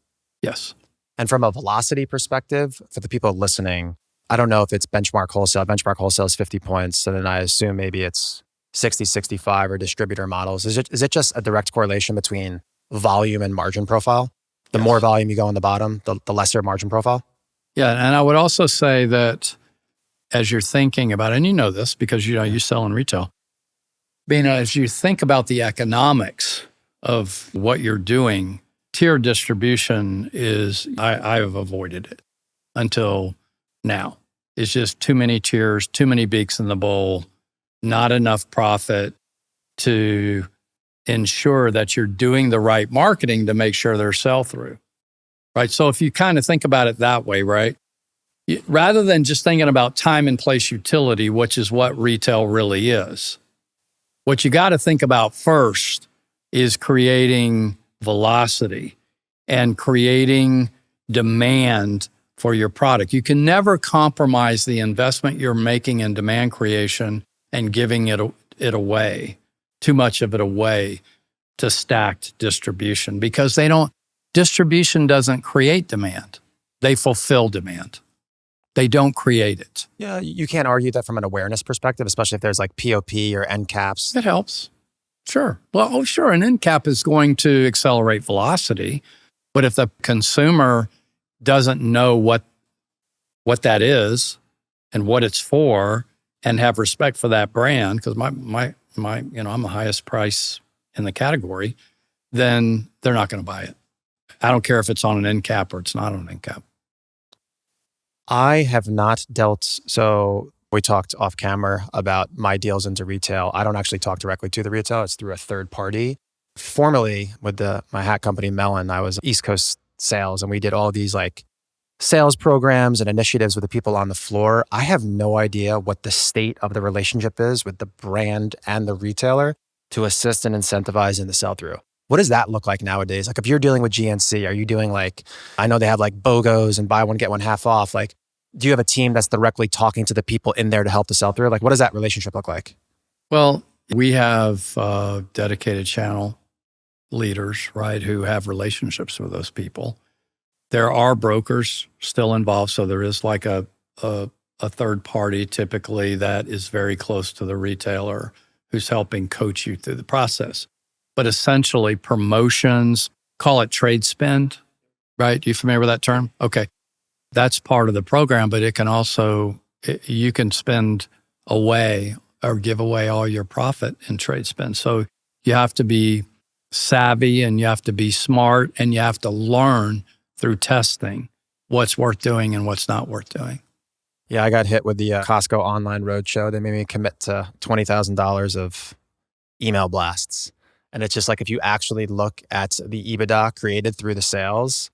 Yes. And from a velocity perspective, for the people listening, I don't know if it's benchmark wholesale. Benchmark wholesale is 50 points. So then I assume maybe it's 60, 65 or distributor models. Is it just a direct correlation between volume and margin profile? The more volume you go on the bottom, the lesser margin profile? Yeah. And I would also say that as you're thinking about it, and you know this because you sell in retail, as you think about the economics of what you're doing, tier distribution is, I have avoided it until now. It's just too many tiers, too many beaks in the bowl, not enough profit to ensure that you're doing the right marketing to make sure they're sell-through, right? So if you kind of think about it that way, right? Rather than just thinking about time and place utility, which is what retail really is, what you got to think about first is creating velocity and creating demand for your product. You can never compromise the investment you're making in demand creation and giving it away, too much of it away to stacked distribution, because distribution doesn't create demand. They fulfill demand. They don't create it. Yeah, you can't argue that from an awareness perspective, especially if there's like POP or end caps. It helps. Sure. Well, sure. An end cap is going to accelerate velocity. But if the consumer doesn't know what that is and what it's for and have respect for that brand, because I'm the highest price in the category, then they're not going to buy it. I don't care if it's on an end cap or it's not on an end cap. I have not dealt, so we talked off camera about my deals into retail. I don't actually talk directly to the retail. It's through a third party. Formerly with my hat company, Mellon, I was East Coast sales, and we did all these like sales programs and initiatives with the people on the floor. I have no idea what the state of the relationship is with the brand and the retailer to assist and incentivize in the sell-through. What does that look like nowadays? Like if you're dealing with GNC, are you doing like, I know they have like BOGOs and buy one, get one half off. Like, do you have a team that's directly talking to the people in there to help the sell-through? Like, what does that relationship look like? Well, we have dedicated channel leaders, right, who have relationships with those people. There are brokers still involved. So there is like a third party typically that is very close to the retailer who's helping coach you through the process. But essentially promotions, call it trade spend, right? Are you familiar with that term? Okay. That's part of the program, but it can also, you can spend away or give away all your profit in trade spend. So you have to be savvy and you have to be smart and you have to learn through testing what's worth doing and what's not worth doing. Yeah, I got hit with the Costco online roadshow. They made me commit to $20,000 of email blasts. And it's just like, if you actually look at the EBITDA created through the sales,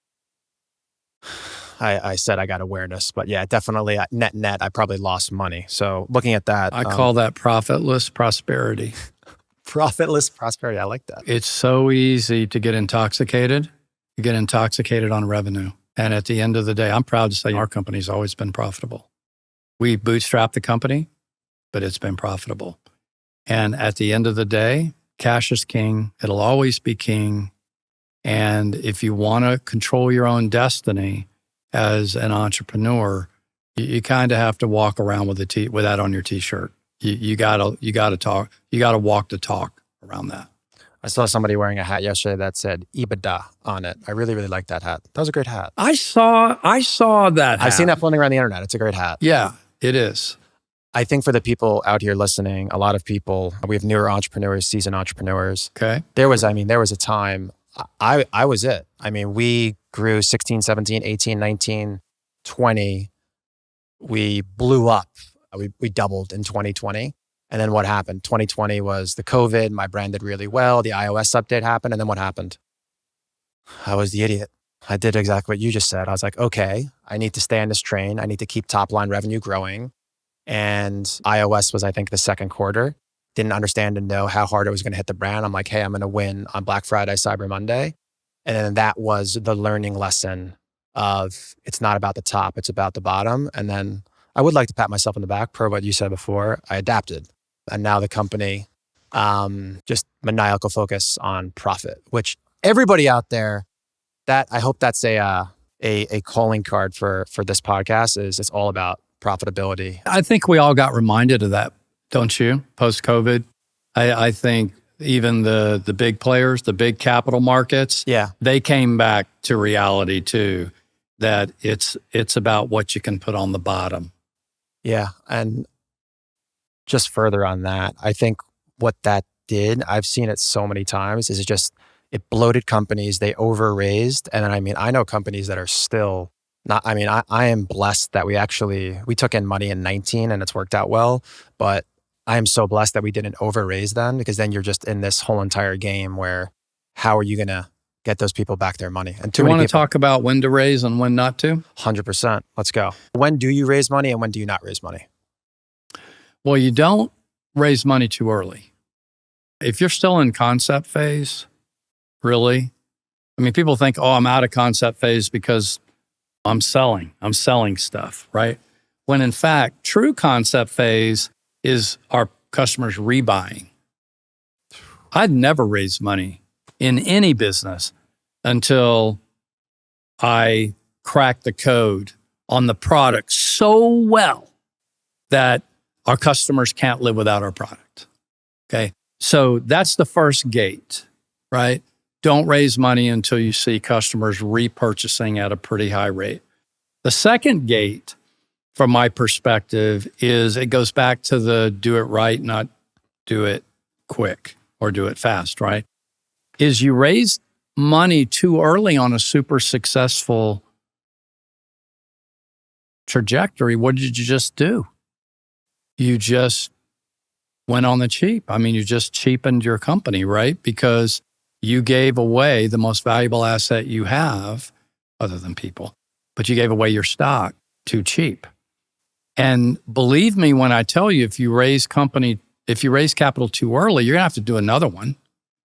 I said I got awareness, but yeah, definitely net, I probably lost money. So looking at that. I call that profitless prosperity. Profitless prosperity. I like that. It's so easy to get intoxicated. You get intoxicated on revenue. And at the end of the day, I'm proud to say our company's always been profitable. We bootstrapped the company, but it's been profitable. And at the end of the day, cash is king. It'll always be king. And if you want to control your own destiny as an entrepreneur, you kind of have to walk around with that on your t-shirt. You gotta walk the talk around that. I saw somebody wearing a hat yesterday that said EBITDA on it. I really, really like that hat. That was a great hat. I saw that hat. I've seen that floating around the internet. It's a great hat. Yeah, it is. I think for the people out here listening, a lot of people, we have newer entrepreneurs, seasoned entrepreneurs. Okay. There was a time, I was it. I mean, we grew 16, 17, 18, 19, 20. We blew up. We doubled in 2020. And then what happened? 2020 was the COVID. My brand did really well. The iOS update happened. And then what happened? I was the idiot. I did exactly what you just said. I was like, okay, I need to stay on this train. I need to keep top line revenue growing. And iOS was, I think, the second quarter. Didn't understand and know how hard it was going to hit the brand. I'm like, hey, I'm going to win on Black Friday, Cyber Monday. And then that was the learning lesson of it's not about the top, it's about the bottom. And then I would like to pat myself on the back per what you said before. I adapted. And now the company, just maniacal focus on profit, which everybody out there, that I hope that's a calling card for this podcast is it's all about profitability. I think we all got reminded of that, don't you? Post-COVID. I think even the big players, the big capital markets, they came back to reality too, that it's about what you can put on the bottom. Yeah. And just further on that, I think what that did, I've seen it so many times, is it bloated companies, they over-raised. And then, I know companies that are still not, I am blessed that we took in money in 19 and it's worked out well, but I am so blessed that we didn't over-raise then, because then you're just in this whole entire game where how are you going to get those people back their money? And do you want to talk about when to raise and when not to? 100%. Let's go. When do you raise money and when do you not raise money? Well, you don't raise money too early. If you're still in concept phase, really, people think, oh, I'm out of concept phase because I'm selling stuff, right? When in fact, true concept phase is our customers rebuying. I'd never raise money in any business until I cracked the code on the product so well that our customers can't live without our product. Okay. So that's the first gate, right? Don't raise money until you see customers repurchasing at a pretty high rate. The second gate, from my perspective, is it goes back to the do it right, not do it quick or do it fast, right? Is you raise money too early on a super successful trajectory. What did you just do? You just went on the cheap. You just cheapened your company, right? Because you gave away the most valuable asset you have, other than people, but you gave away your stock too cheap. And believe me when I tell you, if you raise capital too early, you're gonna have to do another one,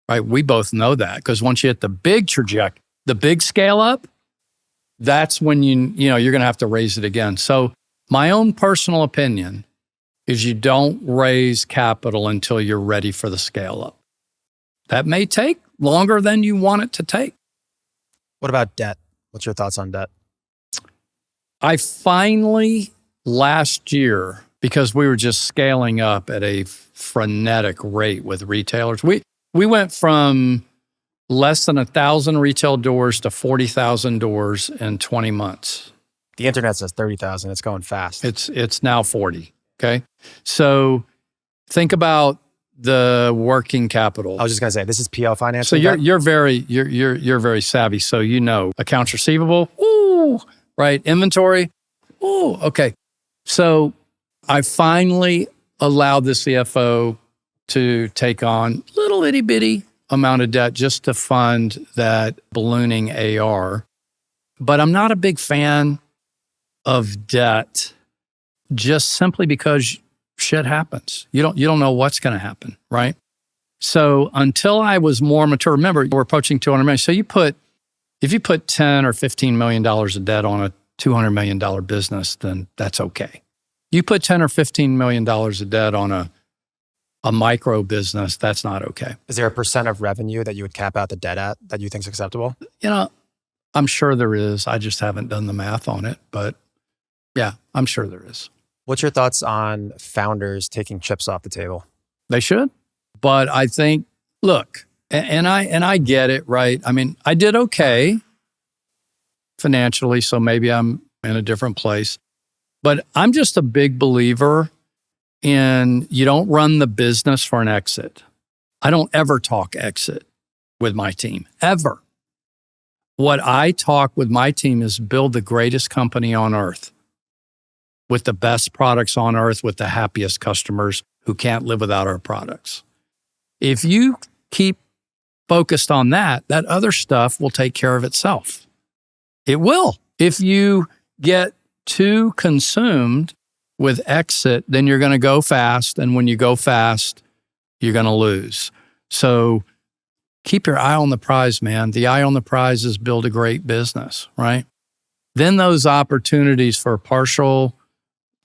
right? We both know that, because once you hit the big trajectory, the big scale up, that's when you're gonna have to raise it again. So my own personal opinion is you don't raise capital until you're ready for the scale up. That may take longer than you want it to take. What about debt? What's your thoughts on debt? I finally, last year, because we were just scaling up at a frenetic rate with retailers, we went from less than 1,000 retail doors to 40,000 doors in 20 months. The internet says 30,000. It's going fast. It's now 40. Okay. So think about the working capital. I was just going to say, this is PL financing. So you're very savvy. So accounts receivable, ooh, right? Inventory, ooh, okay. So I finally allowed the CFO to take on little itty bitty amount of debt just to fund that ballooning AR. But I'm not a big fan of debt just simply because shit happens. You don't know what's going to happen, right? So until I was more mature, remember, we're approaching 200 million. So if you put 10 or $15 million of debt on a $200 million business, then that's okay. You put 10 or $15 million of debt on a micro business, that's not okay. Is there a percent of revenue that you would cap out the debt at that you think is acceptable? I'm sure there is. I just haven't done the math on it, but yeah, I'm sure there is. What's your thoughts on founders taking chips off the table? They should. But I think, look, and I get it, right? I mean, I did okay financially, so maybe I'm in a different place. But I'm just a big believer in you don't run the business for an exit. I don't ever talk exit with my team, ever. What I talk with my team is build the greatest company on earth with the best products on earth, with the happiest customers who can't live without our products. If you keep focused on that other stuff will take care of itself. It will. If you get too consumed with exit, then you're going to go fast. And when you go fast, you're going to lose. So keep your eye on the prize, man. The eye on the prize is build a great business, right? Then those opportunities for partial,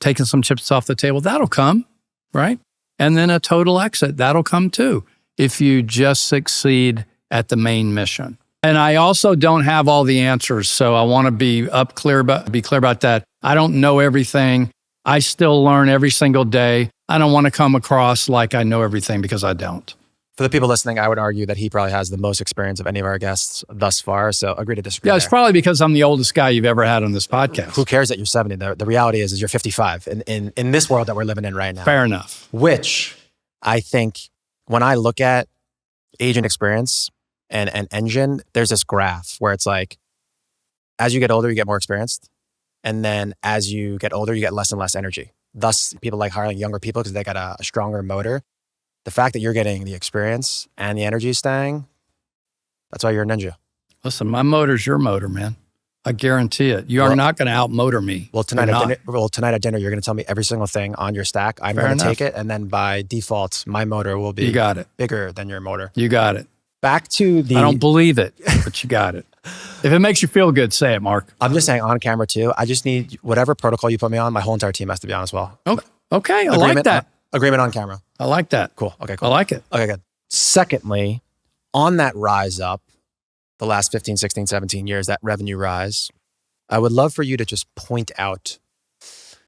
taking some chips off the table, that'll come, right? And then a total exit, that'll come too, if you just succeed at the main mission. And I also don't have all the answers, so I want to be clear about that. I don't know everything. I still learn every single day. I don't want to come across like I know everything because I don't. For the people listening, I would argue that he probably has the most experience of any of our guests thus far. So agree to disagree. Yeah, it's probably because I'm the oldest guy you've ever had on this podcast. Who cares that you're 70? The reality is you're 55 in this world that we're living in right now. Fair enough. Which I think when I look at agent experience and engine, there's this graph where it's like, as you get older, you get more experienced. And then as you get older, you get less and less energy. Thus, people like hiring younger people because they got a stronger motor. The fact that you're getting the experience and the energy staying, that's why you're a ninja. Listen, my motor's your motor, man. I guarantee it. You are not going to outmotor me. Well, tonight at dinner, you're going to tell me every single thing on your stack. I'm going to take it. And then by default, my motor will be bigger than your motor. You got it. Back to the... I don't believe it, but you got it. If it makes you feel good, say it, Mark. I'm just saying on camera too. I just need whatever protocol you put me on, my whole entire team has to be on as well. Okay. I like that. Agreement on camera. I like that. Cool. Okay, cool. I like it. Okay, good. Secondly, on that rise up, the last 15, 16, 17 years, that revenue rise, I would love for you to just point out,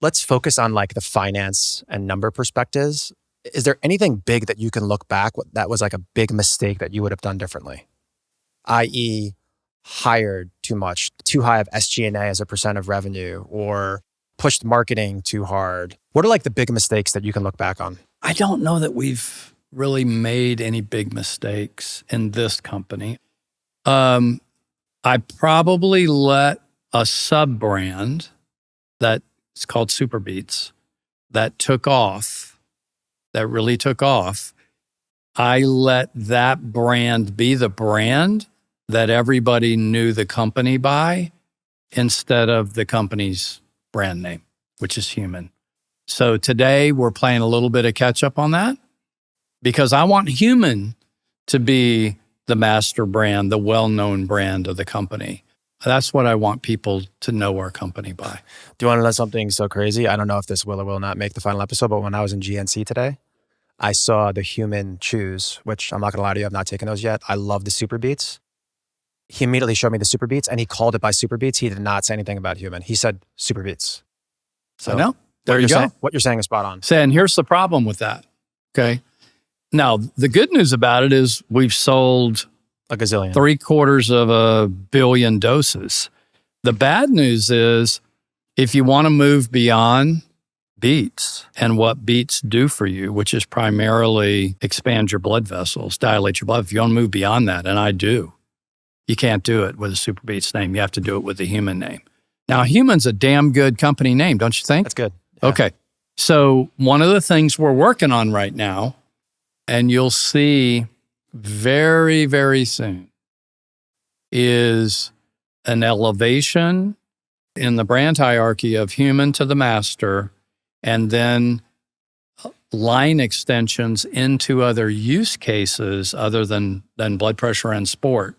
let's focus on like the finance and number perspectives. Is there anything big that you can look back that was like a big mistake that you would have done differently? I.e., hired too much, too high of SG&A as a percent of revenue, or pushed marketing too hard. What are like the big mistakes that you can look back on? I don't know that we've really made any big mistakes in this company. I probably let a sub-brand that's called Superbeats that really took off. I let that brand be the brand that everybody knew the company by instead of the company's brand name, which is Humann. So today we're playing a little bit of catch up on that because I want Humann to be the master brand, the well-known brand of the company. That's what I want people to know our company by. Do you want to know something so crazy? I don't know if this will or will not make the final episode, but when I was in GNC today, I saw the Humann chews, which I'm not going to lie to you, I've not taken those yet. I love the Superbeats. He immediately showed me the Superbeats and he called it by Superbeats. He did not say anything about Humann. He said Superbeats. So no, there you go. What you're saying is spot on. And here's the problem with that. Okay. Now, the good news about it is we've sold a gazillion, 750 million doses. The bad news is if you want to move beyond beets and what beets do for you, which is primarily expand your blood vessels, dilate your blood. If you want to move beyond that, and I do, you can't do it with a Super Beets name. You have to do it with the Humann name. Now, Humann's a damn good company name, don't you think? That's good. Yeah. Okay. So one of the things we're working on right now, and you'll see very, very soon, is an elevation in the brand hierarchy of Humann to the master, and then line extensions into other use cases other than blood pressure and sport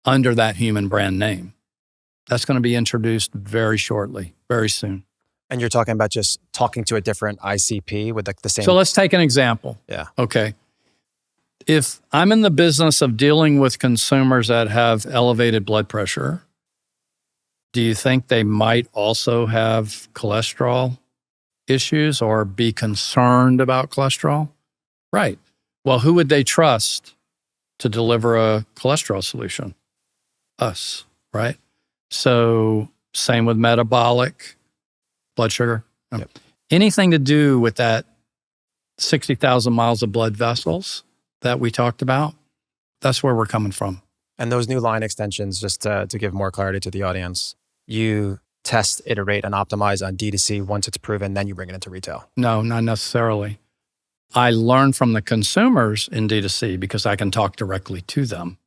under that Humann brand name. That's going to be introduced very shortly, very soon. And you're talking about just talking to a different ICP with the same... So let's take an example. Yeah. Okay. If I'm in the business of dealing with consumers that have elevated blood pressure, do you think they might also have cholesterol issues or be concerned about cholesterol? Right. Well, who would they trust to deliver a cholesterol solution? Us, right? So same with metabolic, blood sugar. Yep. Anything to do with that 60,000 miles of blood vessels that we talked about, that's where we're coming from. And those new line extensions, just to give more clarity to the audience, you test, iterate, and optimize on D2C. Once it's proven, then you bring it into retail. No, not necessarily. I learn from the consumers in D2C because I can talk directly to them.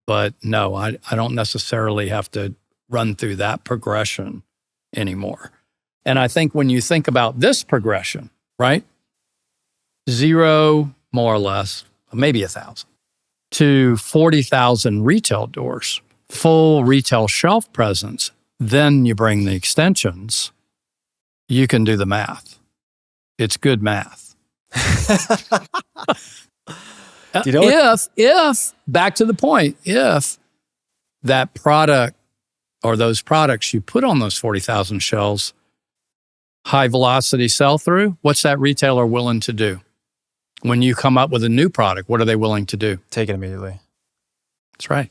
But no, I don't necessarily have to run through that progression anymore. And I think when you think about this progression, right? 0, more or less, maybe 1,000, to 40,000 retail doors, full retail shelf presence, then you bring the extensions, you can do the math. It's good math. You know if, back to the point, if that product or those products you put on those 40,000 shelves, high velocity sell through, what's that retailer willing to do? When you come up with a new product, what are they willing to do? Take it immediately. That's right.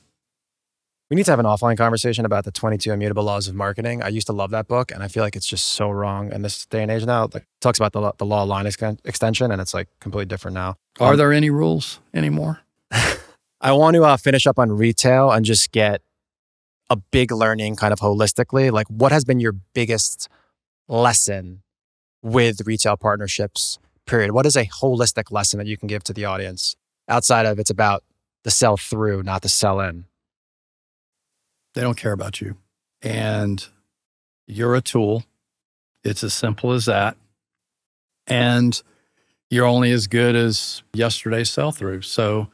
We need to have an offline conversation about the 22 Immutable Laws of Marketing. I used to love that book, and I feel like it's just so wrong in this day and age now. Like, it talks about the law of line extension, and it's like completely different now. Are there any rules anymore? I want to finish up on retail and just get a big learning kind of holistically. Like, what has been your biggest lesson with retail partnerships, period? What is a holistic lesson that you can give to the audience outside of it's about the sell through, not the sell in? They don't care about you. And you're a tool. It's as simple as that. And you're only as good as yesterday's sell through. So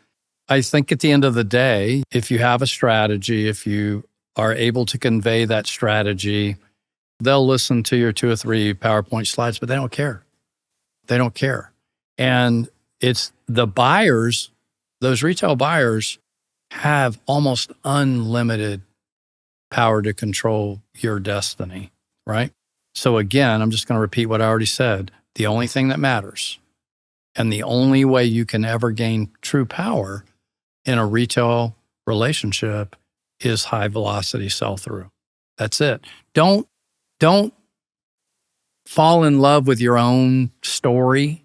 I think at the end of the day, if you have a strategy, if you are able to convey that strategy, they'll listen to your 2 or 3 PowerPoint slides, but they don't care. They don't care. And it's the buyers, those retail buyers have almost unlimited power to control your destiny, right? So again, I'm just going to repeat what I already said. The only thing that matters and the only way you can ever gain true power in a retail relationship is high velocity sell through. That's it. Don't fall in love with your own story.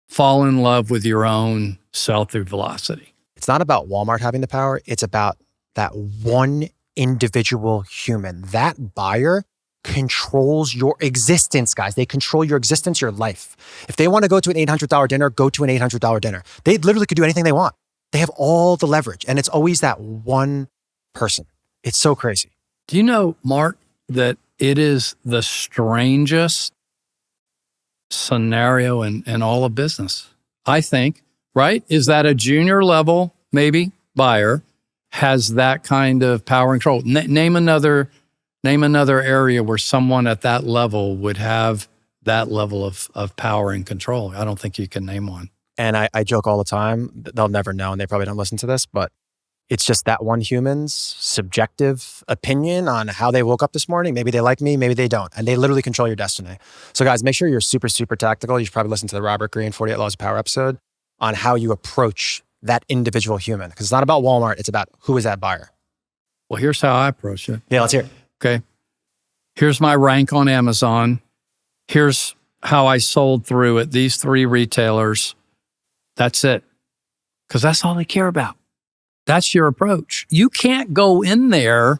Fall in love with your own sell through velocity. It's not about Walmart having the power. It's about that one individual human. That buyer controls your existence, guys. They control your existence, your life. If they want to go to an $800 dinner, go to an $800 dinner. They literally could do anything they want. They have all the leverage, and it's always that one person. It's so crazy. Do you know, Mark, that it is the strangest scenario in all of business? I think, right? Is that a junior level, maybe, buyer has that kind of power and control? Name another area where someone at that level would have that level of power and control. I don't think you can name one. And I joke all the time, they'll never know, and they probably don't listen to this, but it's just that one human's subjective opinion on how they woke up this morning. Maybe they like me, maybe they don't. And they literally control your destiny. So guys, make sure you're super, super tactical. You should probably listen to the Robert Greene 48 Laws of Power episode on how you approach that individual human. Because it's not about Walmart, it's about who is that buyer. Well, here's how I approach it. Yeah, let's hear it. Okay. Here's my rank on Amazon. Here's how I sold through at these 3 retailers. That's it. Because that's all they care about. That's your approach. You can't go in there,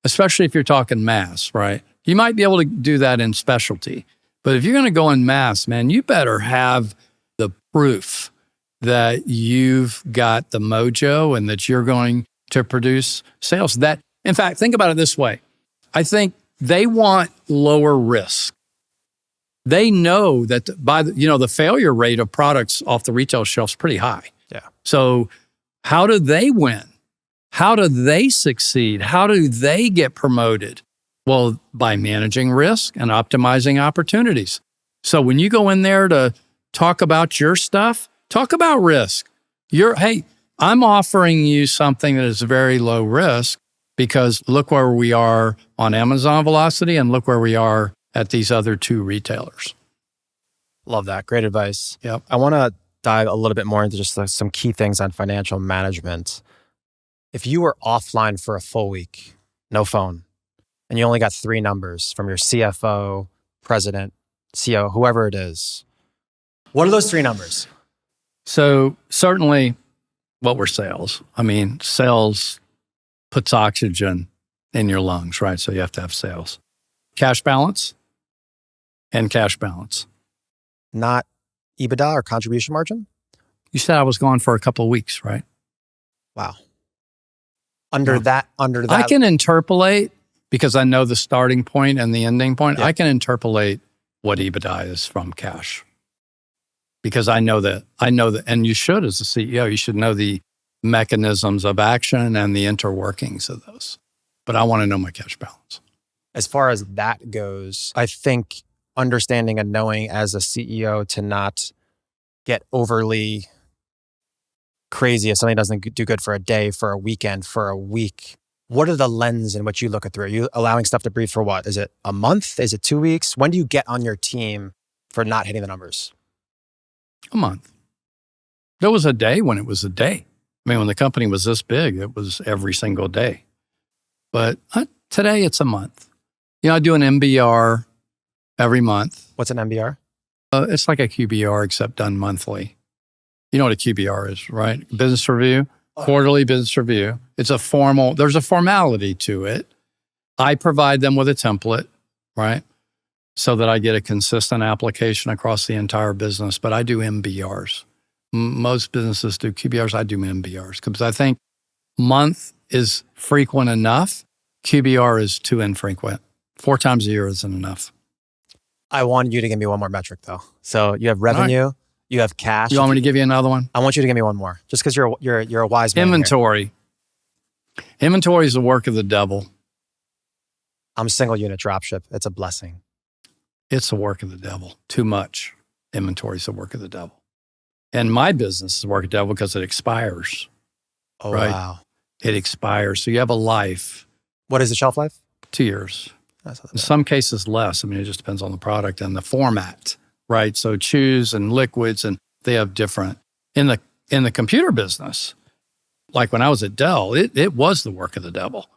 especially if you're talking mass, right? You might be able to do that in specialty. But if you're going to go in mass, man, you better have the proof that you've got the mojo and that you're going to produce sales. That, in fact, think about it this way. I think they want lower risk. They know that the failure rate of products off the retail shelf is pretty high. Yeah. So how do they win? How do they succeed? How do they get promoted? Well, by managing risk and optimizing opportunities. So when you go in there to talk about your stuff, talk about risk. Hey, I'm offering you something that is very low risk because look where we are on Amazon velocity and look where we are at these other 2 retailers. Love that. Great advice. Yep. I want to dive a little bit more into just some key things on financial management. If you were offline for a full week, no phone, and you only got 3 numbers from your CFO, president, CEO, whoever it is, what are those 3 numbers? So certainly what were sales? I mean, sales puts oxygen in your lungs, right? So you have to have sales. Cash balance and cash balance. Not EBITDA or contribution margin? You said I was gone for a couple of weeks, right? Wow. Under that. I can interpolate because I know the starting point and the ending point. Yeah. I can interpolate what EBITDA is from cash because I know that, and you should as a CEO, you should know the mechanisms of action and the interworkings of those. But I want to know my cash balance. As far as that goes, I think understanding and knowing as a CEO to not get overly crazy if something doesn't do good for a day, for a weekend, for a week. What are the lens in which you look at through? Are you allowing stuff to breathe for what? Is it a month? Is it 2 weeks? When do you get on your team for not hitting the numbers? A month. There was a day when it was a day. I mean, when the company was this big, it was every single day. But today it's a month. I do an MBR every month. What's an MBR? It's like a QBR except done monthly. You know what a QBR is, right? Business review, quarterly business review. There's a formality to it. I provide them with a template, right? So that I get a consistent application across the entire business. But I do MBRs. Most businesses do QBRs. I do MBRs because I think month is frequent enough. QBR is too infrequent. 4 times a year isn't enough. I want you to give me one more metric though. So you have revenue, right. You have cash. You want me to give you another one? I want you to give me one more, just because you're a wise man. Inventory. Here. Inventory is the work of the devil. I'm single unit dropship. It's a blessing. It's the work of the devil. Too much. Inventory is the work of the devil. And my business is the work of the devil because it expires. Oh, right? Wow. It expires. So you have a life. What is the shelf life? 2 years. In some cases less. I mean, it just depends on the product and the format, right? So chews and liquids, and they have different. In the computer business, like when I was at Dell, it was the work of the devil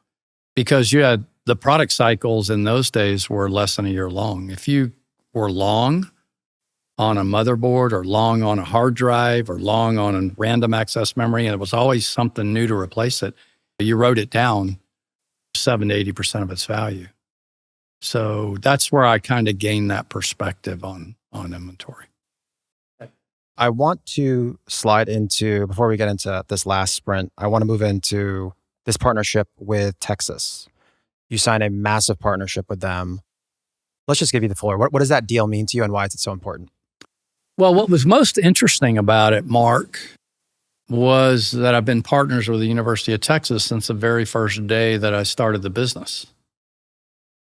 because you had the product cycles in those days were less than a year long. If you were long on a motherboard or long on a hard drive or long on a random access memory, and it was always something new to replace it, you wrote it down 70 to 80% of its value. So that's where I kind of gained that perspective on inventory. I want to slide into, before we get into this last sprint, I want to move into this partnership with Texas. You signed a massive partnership with them. Let's just give you the floor. What does that deal mean to you and why is it so important? Well, what was most interesting about it, Mark, was that I've been partners with the University of Texas since the very first day that I started the business.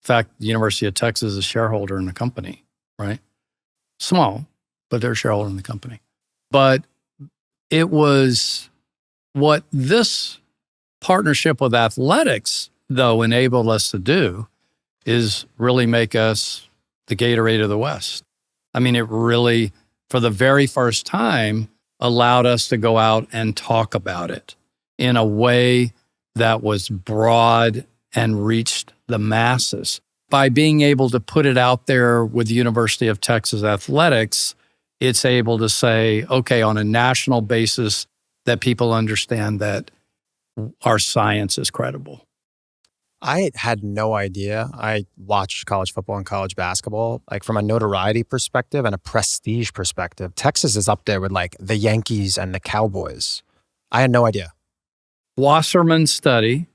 In fact, the University of Texas is a shareholder in the company, right? Small, but they're a shareholder in the company. But it was what this partnership with athletics, though, enabled us to do is really make us the Gatorade of the West. I mean, it really, for the very first time, allowed us to go out and talk about it in a way that was broad and reached the masses. by being able to put it out there with the University of Texas Athletics, it's able to say, okay, on a national basis, that people understand that our science is credible. I had no idea. I watched college football and college basketball. Like from a notoriety perspective and a prestige perspective, Texas is up there with like the Yankees and the Cowboys. I had no idea. Wasserman study,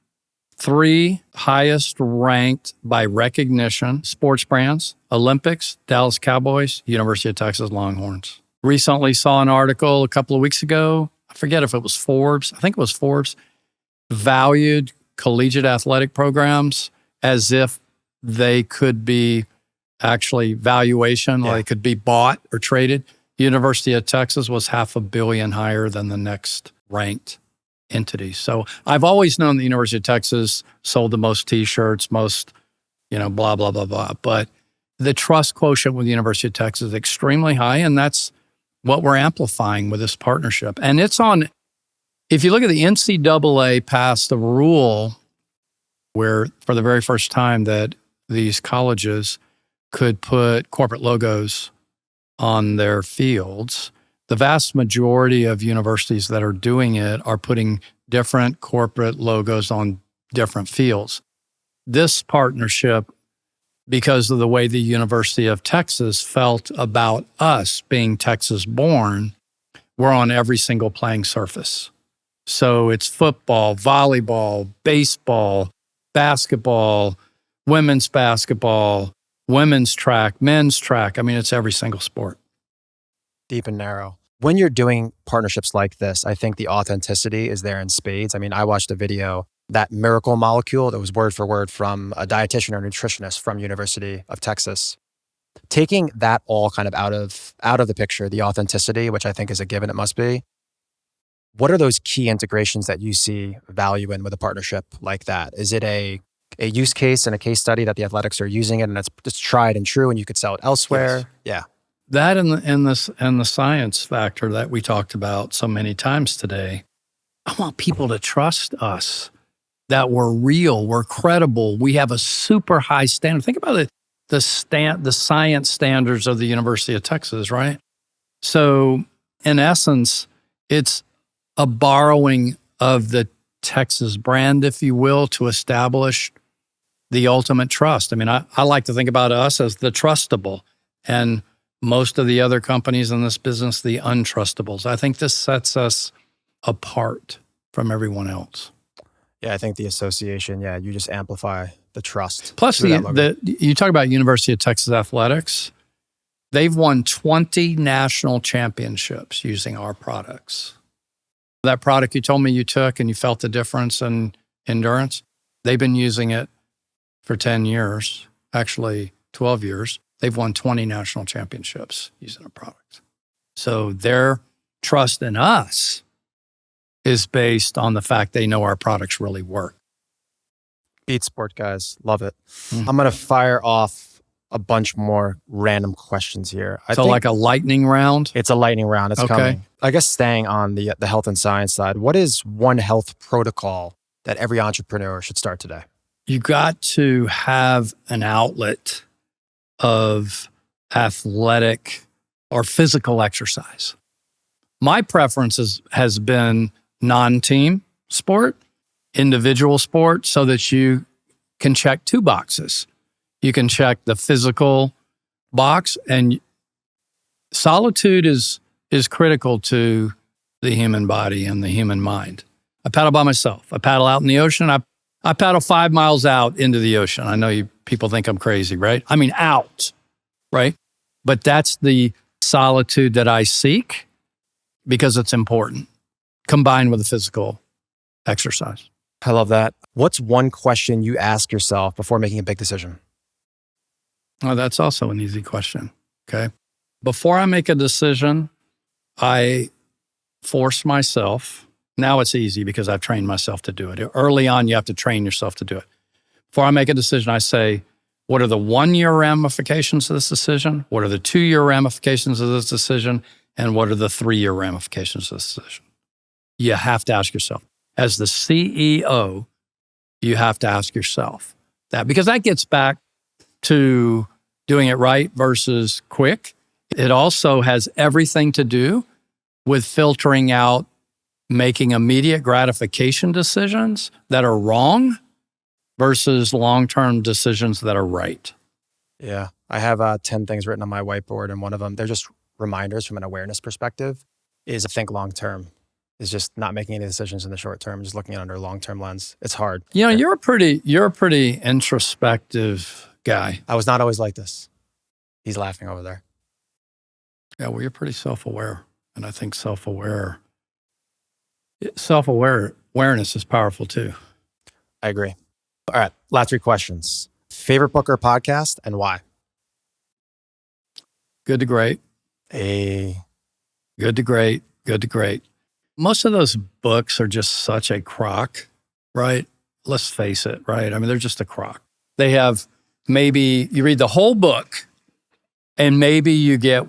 3 highest ranked by recognition sports brands: Olympics, Dallas Cowboys, University of Texas Longhorns. Recently saw an article a couple of weeks ago. I forget if it was Forbes. I think it was Forbes. Valued collegiate athletic programs as if they could be actually valuation, or they could be bought or traded. University of Texas was $500 million higher than the next ranked entity. So I've always known the University of Texas sold the most T-shirts, most, blah, blah, blah, blah. But the trust quotient with the University of Texas is extremely high, and that's what we're amplifying with this partnership. And it's on. If you look at the NCAA passed a rule where for the very first time that these colleges could put corporate logos on their fields, the vast majority of universities that are doing it are putting different corporate logos on different fields. This partnership, because of the way the University of Texas felt about us being Texas-born, we're on every single playing surface. So it's football, volleyball, baseball, basketball, women's track, men's track. I mean, it's every single sport. Deep and narrow. When you're doing partnerships like this, I think the authenticity is there in spades. I mean, I watched a video, that miracle molecule that was word for word from a dietitian or nutritionist from University of Texas. Taking that all kind of out of the picture, the authenticity, which I think is a given, it must be. What are those key integrations that you see value in with a partnership like that? Is it a use case and a case study that the athletics are using it and it's just tried and true and you could sell it elsewhere? Yes. Yeah. That and the science factor that we talked about so many times today. I want people to trust us, that we're real, we're credible, we have a super high standard. Think about it, the science standards of the University of Texas, right? So in essence, it's a borrowing of the Texas brand, if you will, to establish the ultimate trust. I mean, I like to think about us as the trustable, and most of the other companies in this business, the untrustables. I think this sets us apart from everyone else. Yeah, I think the association, you just amplify the trust. Plus, you talk about University of Texas Athletics. They've won 20 national championships using our products. That product you told me you took and you felt the difference in endurance, they've been using it for 10 years, actually 12 years. They've won 20 national championships using a product. So their trust in us is based on the fact they know our products really work. Beat sport, guys. Love it. Mm-hmm. I'm going to fire off a bunch more random questions here. So like a lightning round? It's a lightning round. It's coming. I guess staying on the health and science side, what is one health protocol that every entrepreneur should start today? You got to have an outlet of athletic or physical exercise. My preference has been non-team sport, individual sport, so that you can check 2 boxes. You can check the physical box, and solitude is critical to the human body and the human mind. I paddle by myself. I paddle out in the ocean. I paddle 5 miles out into the ocean. I know people think I'm crazy, right? I mean, out, right? But that's the solitude that I seek because it's important, combined with the physical exercise. I love that. What's one question you ask yourself before making a big decision? Oh, that's also an easy question, okay? Before I make a decision, I force myself. Now it's easy because I've trained myself to do it. Early on, you have to train yourself to do it. Before I make a decision, I say, what are the 1-year ramifications of this decision? What are the 2-year ramifications of this decision? And what are the 3-year ramifications of this decision? You have to ask yourself. As the CEO, you have to ask yourself that, because that gets back to doing it right versus quick. It also has everything to do with filtering out making immediate gratification decisions that are wrong versus long-term decisions that are right. Yeah. I have 10 things written on my whiteboard, and one of them, they're just reminders from an awareness perspective, is think long-term. Is just not making any decisions in the short term, just looking at it under a long-term lens. It's hard. You're a pretty introspective guy. I was not always like this. He's laughing over there. Yeah, well, you're pretty self-aware. And I think self-awareness is powerful too. I agree. All right, last 3 questions. Favorite book or podcast, and why? Good to great. Good to great. Good to great. Most of those books are just such a crock, right? Let's face it, right? I mean, they're just a crock. They have maybe you read the whole book and maybe you get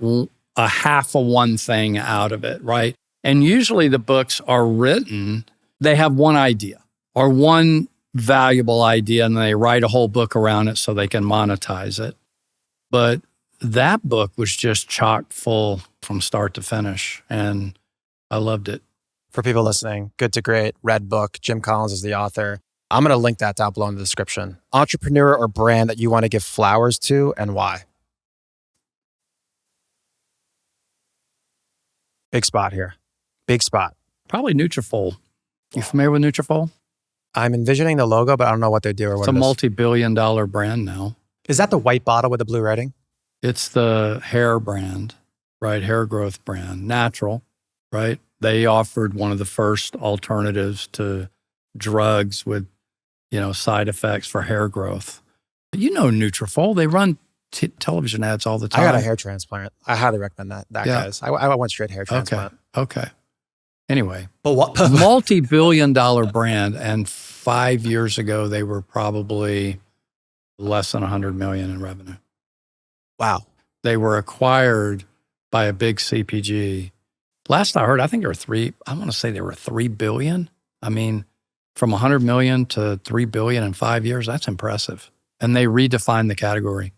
a half of one thing out of it, right? And usually the books are written, they have one idea or one valuable idea and they write a whole book around it so they can monetize it. But that book was just chock full from start to finish and I loved it. For people listening, Good to Great, read book. Jim Collins is the author. I'm going to link that down below in the description. Entrepreneur or brand that you want to give flowers to and why? Big spot here. Big spot. Probably Nutrafol. You familiar with Nutrafol? I'm envisioning the logo, but I don't know what they do or what it's a multi-billion-dollar brand now. Is that the white bottle with the blue writing? It's the hair brand, right? Hair growth brand. Natural, right? They offered one of the first alternatives to drugs with, side effects for hair growth. Nutrafol. They run television ads all the time. I got a hair transplant. I highly recommend that guys. I went straight hair transplant. Okay. Anyway, but what multi-billion-dollar brand, and 5 years ago they were probably less than 100 million in revenue. Wow. They were acquired by a big CPG. Last I heard, I think there were I want to say they were 3 billion. I mean, from 100 million to 3 billion in 5 years, that's impressive. And they redefined the category.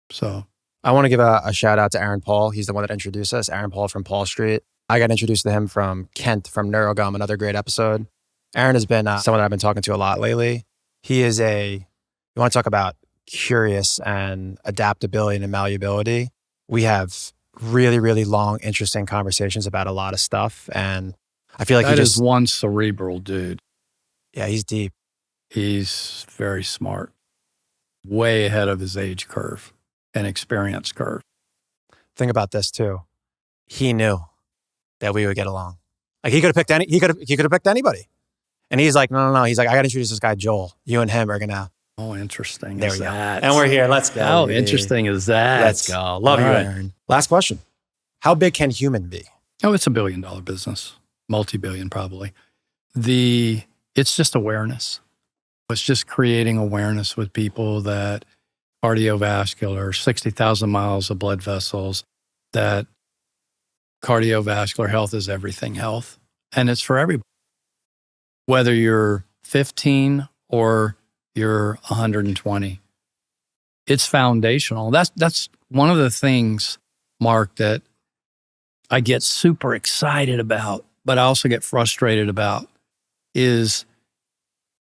So I want to give a shout out to Aaron Paul. He's the one that introduced us, Aaron Paul from Paul Street. I got introduced to him from Kent from Neurogum, another great episode. Aaron has been someone that I've been talking to a lot lately. He is you want to talk about curious and adaptability and malleability. We have really, really long, interesting conversations about a lot of stuff. And I feel like that is one cerebral dude. Yeah, he's deep. He's very smart, way ahead of his age curve and experience curve. Think about this too. He knew that we would get along. Like he could have picked he could have picked anybody. And he's like, no. He's like, I got to introduce this guy, Joel. You and him are going to. Oh, interesting. There we go. And we're here. Let's go. How interesting is that? Let's go. Love you, Aaron. Last question. How big can Humann be? Oh, it's $1 billion business. Multi-billion probably. It's just awareness. It's just creating awareness with people that cardiovascular, 60,000 miles of blood vessels, that cardiovascular health is everything health. And it's for everybody. Whether you're 15 or you're 120. It's foundational. That's one of the things, Mark, that I get super excited about, but I also get frustrated about is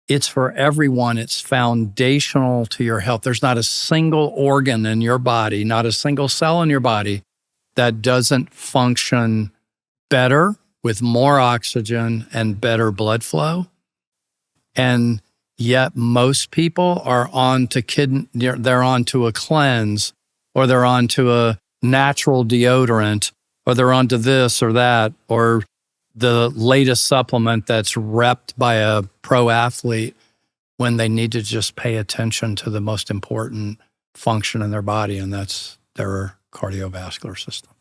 it's for everyone. It's foundational to your health. There's not a single organ in your body, not a single cell in your body that doesn't function better with more oxygen and better blood flow. And yet most people are on to they're on to a cleanse, or they're on to a natural deodorant, or they're on to this or that, or the latest supplement that's repped by a pro athlete, when they need to just pay attention to the most important function in their body, and that's their cardiovascular system.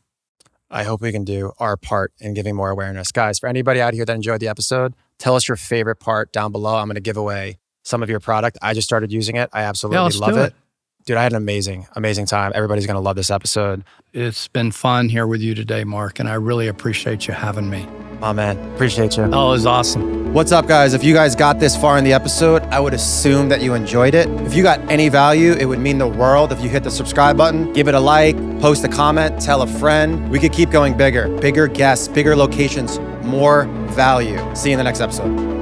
I hope we can do our part in giving more awareness. Guys, for anybody out here that enjoyed the episode, tell us your favorite part down below. I'm going to give away some of your product. I just started using it. I absolutely love it. Dude, I had an amazing, amazing time. Everybody's going to love this episode. It's been fun here with you today, Mark, and I really appreciate you having me. Oh, man. Appreciate you. Oh, it was awesome. What's up, guys? If you guys got this far in the episode, I would assume that you enjoyed it. If you got any value, it would mean the world if you hit the subscribe button, give it a like, post a comment, tell a friend. We could keep going bigger guests, bigger locations, more value. See you in the next episode.